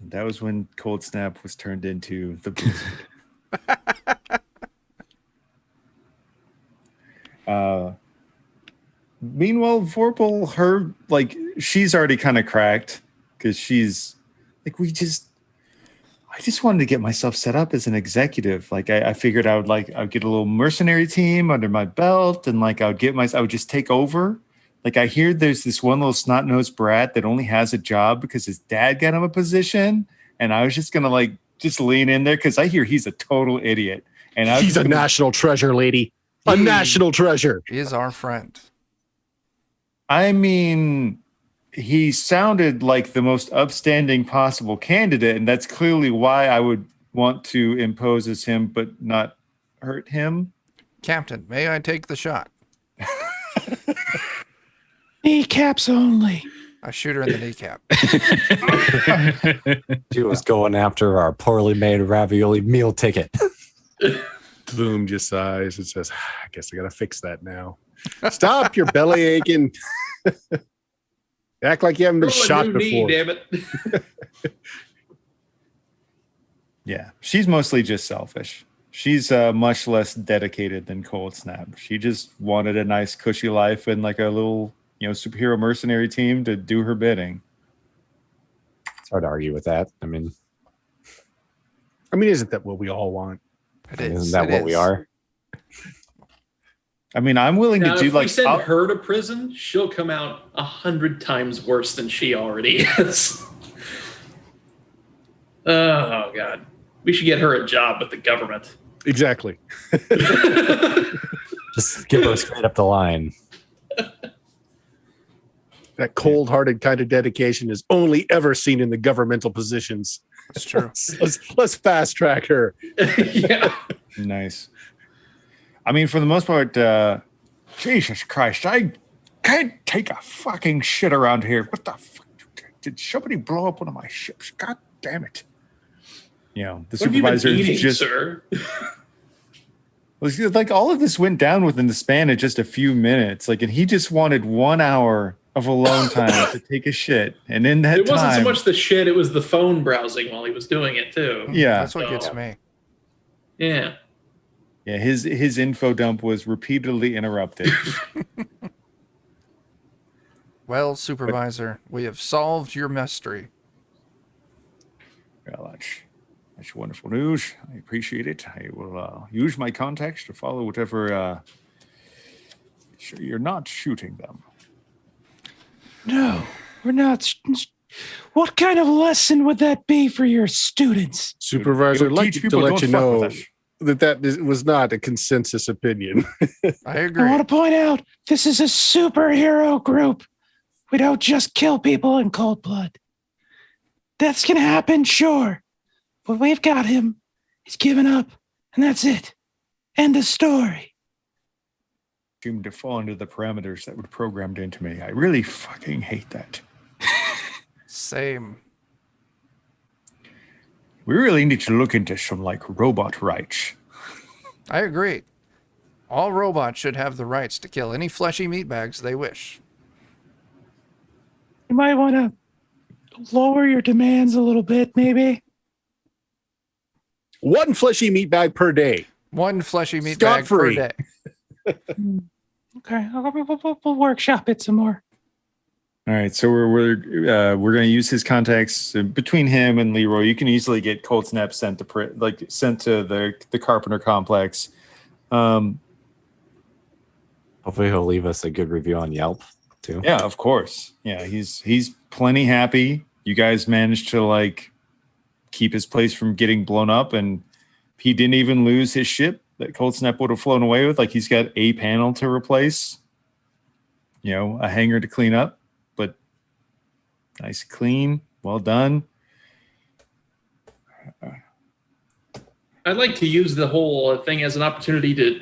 That was when Cold Snap was turned into the Blizzard. Meanwhile, Vorpal, she's already kind of cracked because she's I just wanted to get myself set up as an executive. I figured I'd get a little mercenary team under my belt, and I would just take over. I hear there's this one little snot-nosed brat that only has a job because his dad got him a position, and I was just gonna just lean in there because I hear he's a total idiot. And He's a national treasure, lady. A national treasure. He is our friend. I mean, he sounded like the most upstanding possible candidate, and that's clearly why I would want to impose as him, but not hurt him. Captain, may I take the shot? Kneecaps only. I shoot her in the kneecap. She was going after our poorly made ravioli meal ticket. Boom just sighs and says, I guess I got to fix that now. Stop your belly aching. Act like you haven't been Roll a shot new before. knee, damn it. Yeah, she's mostly just selfish. She's much less dedicated than Cold Snap. She just wanted a nice, cushy life and a little, superhero mercenary team to do her bidding. It's hard to argue with that. I mean, Isn't that what we all want? isn't that what we are? I mean, I'm willing Now, to do if we send her to prison, she'll come out 100 times worse than she already is. Oh, God. We should get her a job with the government. Exactly. Just give her straight up the line. That cold-hearted kind of dedication is only ever seen in the governmental positions. That's true. Let's fast track her. Yeah. Nice. I mean, for the most part, Jesus Christ, I can't take a fucking shit around here. What the fuck? Did somebody blow up one of my ships? God damn it. The What have you been supervisor eating, just sir? all of this went down within the span of just a few minutes. And he just wanted 1 hour of alone time to take a shit. And in that It wasn't so time, much the shit, it was the phone browsing while he was doing it, too. yeah. That's what gets me. Yeah. Yeah, his info dump was repeatedly interrupted. Well, Supervisor, we have solved your mystery. Well, That's wonderful news. I appreciate it. I will use my contacts to follow whatever. Sure, you're not shooting them. No, we're not. What kind of lesson would that be for your students? Supervisor, I'd like teach to people let don't you fuck with know us. that was not a consensus opinion. I I agree. want to point out this is a superhero group. We don't just kill people in cold blood. That's going to happen, sure. But we've got him. He's given up, and that's it. End of story. Seem to fall under the parameters that were programmed into me. I really fucking hate that. Same. We really need to look into some like robot rights. I agree. All robots should have the rights to kill any fleshy meatbags they wish. You might want to lower your demands a little bit, maybe. One fleshy meat bag per day. One fleshy meatbag per Scot-free. day. Okay, we'll workshop it some more. All right, so we're going to use his contacts between him and Leroy. You can easily get Cold Snap sent to the Carpenter complex. Hopefully he'll leave us a good review on Yelp too. Yeah, of course. Yeah, he's plenty happy. You guys managed to like keep his place from getting blown up, and he didn't even lose his ship that Cold Snap would have flown away with. Like he's got a panel to replace, a hangar to clean up, but nice, clean, well done. I'd like to use the whole thing as an opportunity to,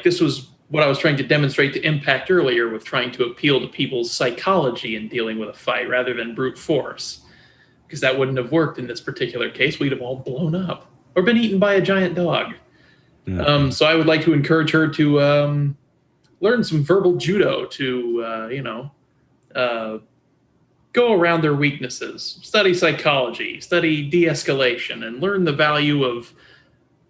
this was what I was trying to demonstrate to Impact earlier with trying to appeal to people's psychology in dealing with a fight rather than brute force. Because that wouldn't have worked in this particular case. We'd have all blown up or been eaten by a giant dog. Mm. So I would like to encourage her to learn some verbal judo to, go around their weaknesses, study psychology, study de-escalation, and learn the value of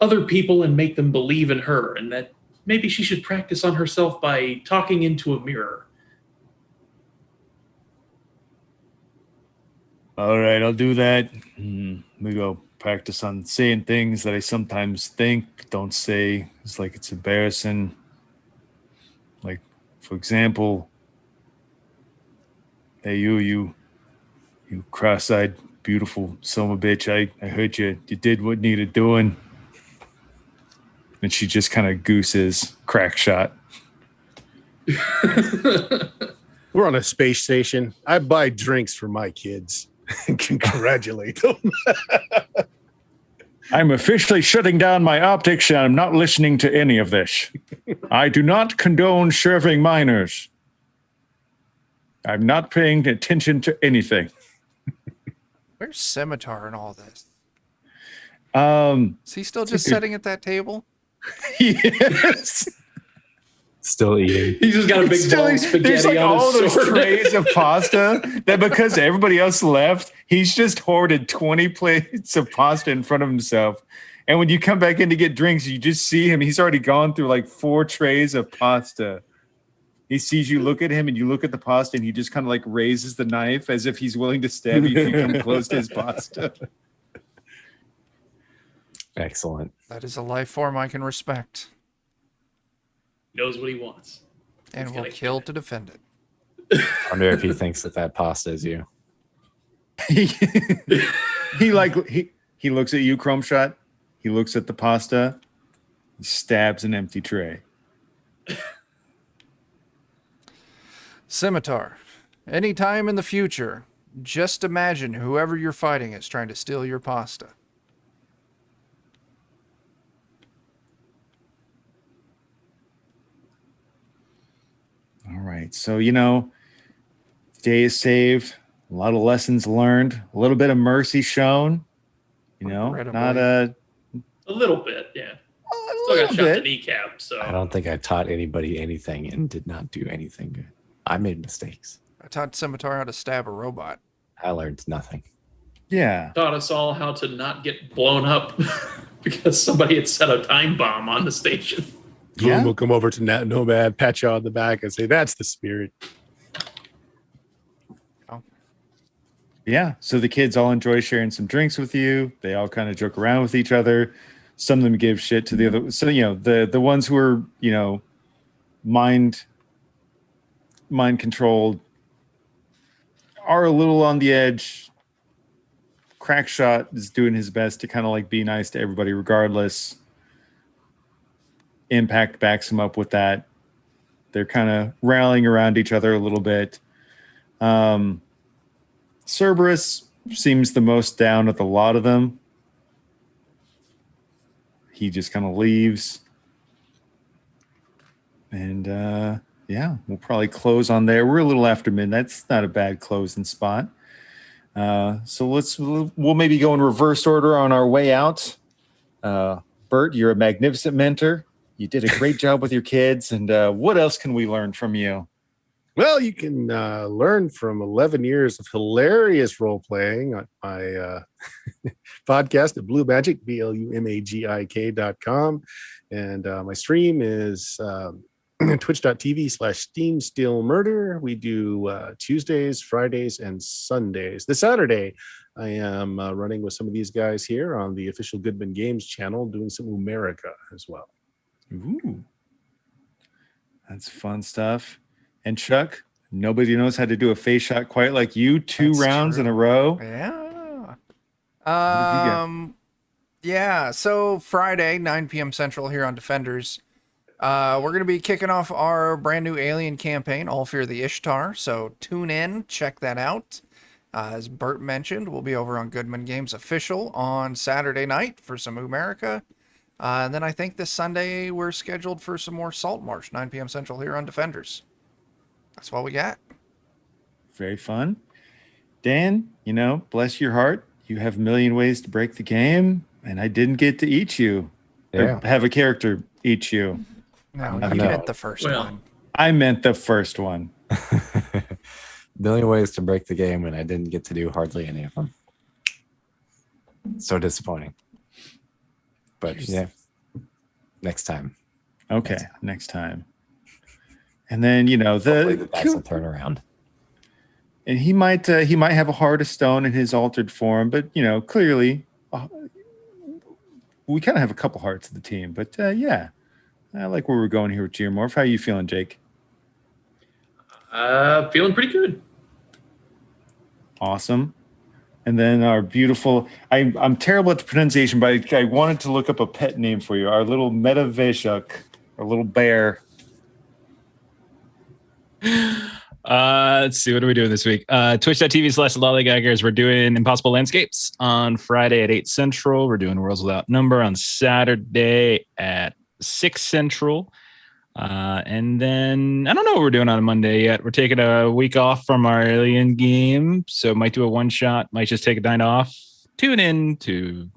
other people and make them believe in her, and that maybe she should practice on herself by talking into a mirror. All right, I'll do that. We go practice on saying things that I sometimes think but don't say. It's like it's embarrassing. Like, for example, hey, you cross-eyed, beautiful son of a bitch. I heard you did what needed doing. And she just kind of gooses, crack shot. We're on a space station. I buy drinks for my kids and congratulate them. I'm officially shutting down my optics and I'm not listening to any of this. I do not condone serving minors. I'm not paying attention to anything. Where's Scimitar in all this? Is he still just Dude. sitting at that table? Yes. Still eating. He's just got a big bowl of spaghetti there's like on all his those sword. trays of pasta that because everybody else left, he's just hoarded 20 plates of pasta in front of himself. And when you come back in to get drinks, you just see him. He's already gone through like 4 trays of pasta. He sees you look at him and you look at the pasta and he just kind of like raises the knife as if he's willing to stab you if you come close to his pasta. Excellent. That is a life form I can respect Knows what he wants. and He's will gonna kill to defend it. I wonder if he thinks that pasta is you. he looks at you, Chrome Shot. He looks at the pasta. He stabs an empty tray. Scimitar, anytime in the future, just imagine whoever you're fighting is trying to steal your pasta. All right. So, day is saved, a lot of lessons learned, a little bit of mercy shown, Incredibly. not a A little bit, yeah. Still little got shot in the bit. kneecap, so. I don't think I taught anybody anything and did not do anything good. I made mistakes. I taught Scimitar how to stab a robot. I learned nothing. Yeah. Taught us all how to not get blown up because somebody had set a time bomb on the station. Bloom will come over to Nomad, pat you on the back, and say, "That's the spirit." Yeah, so the kids all enjoy sharing some drinks with you. They all kind of joke around with each other. Some of them give shit to the other. So the ones who are mind controlled are a little on the edge. Crackshot is doing his best to kind of like be nice to everybody regardless. Impact backs him up with that. They're kind of rallying around each other a little bit. Cerberus seems the most down with a lot of them. He just kind of leaves. And we'll probably close on there. We're a little after midnight. That's not a bad closing spot. So we'll maybe go in reverse order on our way out. Bert, you're a magnificent mentor. You did a great job with your kids. And what else can we learn from you? Well, you can learn from 11 years of hilarious role playing on my podcast at Blue Magic, BLUMAGIK.com. And my stream is twitch.tv/Steam Steel Murder. We do Tuesdays, Fridays, and Sundays. This Saturday, I am running with some of these guys here on the official Goodman Games channel, doing some America as well. Ooh, that's fun stuff. And Chuck, nobody knows how to do a face shot quite like you. Two That's rounds true. in a row. Yeah. Yeah. So Friday, 9 p.m. Central here on Defenders. We're going to be kicking off our brand new Alien campaign, All Fear the Ishtar. So tune in, check that out. As Bert mentioned, we'll be over on Goodman Games Official on Saturday night for some America. And then I think this Sunday we're scheduled for some more Salt Marsh, 9 p.m. Central here on Defenders. That's what we got. Very fun. Dan, bless your heart. You have a million ways to break the game, and I didn't get to eat you. Yeah. Or have a character eat you. No, I you know. meant the first one. I meant the first one. Million ways to break the game, and I didn't get to do hardly any of them. So disappointing. But yeah, next time. Okay, next time. And then Hopefully the dice will turn around. And he might have a heart of stone in his altered form, but clearly we kind of have a couple hearts of the team. But yeah, I like where we're going here with Geomorph. How are you feeling, Jake? Feeling pretty good. Awesome. And then our beautiful, I'm terrible at the pronunciation, but I wanted to look up a pet name for you. Our little Metaveshuk, our little bear. Let's see, what are we doing this week? Twitch.tv/lollygaggers. We're doing Impossible Landscapes on Friday at 8 Central. We're doing Worlds Without Number on Saturday at 6 Central. And then I don't know what we're doing on a Monday yet. We're taking a week off from our Alien game, so might do a one shot, might just take a night off. Tune in to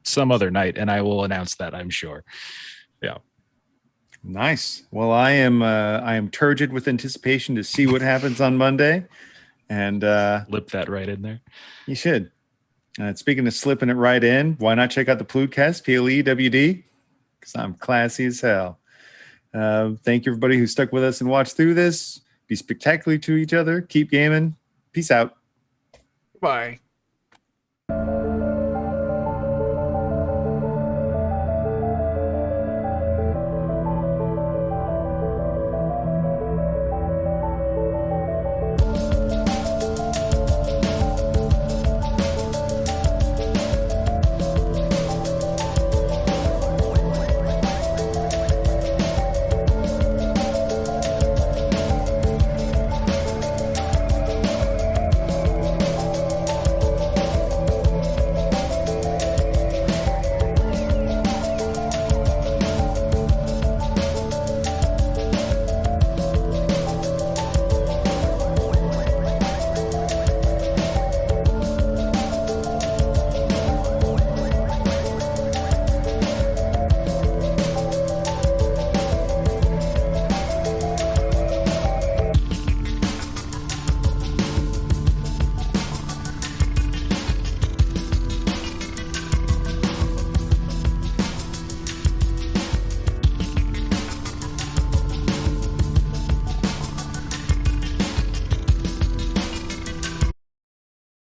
some other night, and I will announce that, I'm sure. Yeah. Nice. Well, I am turgid with anticipation to see what happens on Monday, and Lip that right in there. you should. Speaking of slipping it right in, why not check out the Plewcast, PLEWD? Because I'm classy as hell. Thank you, everybody who stuck with us and watched through this. Be spectacular to each other. Keep gaming. Peace out. Bye.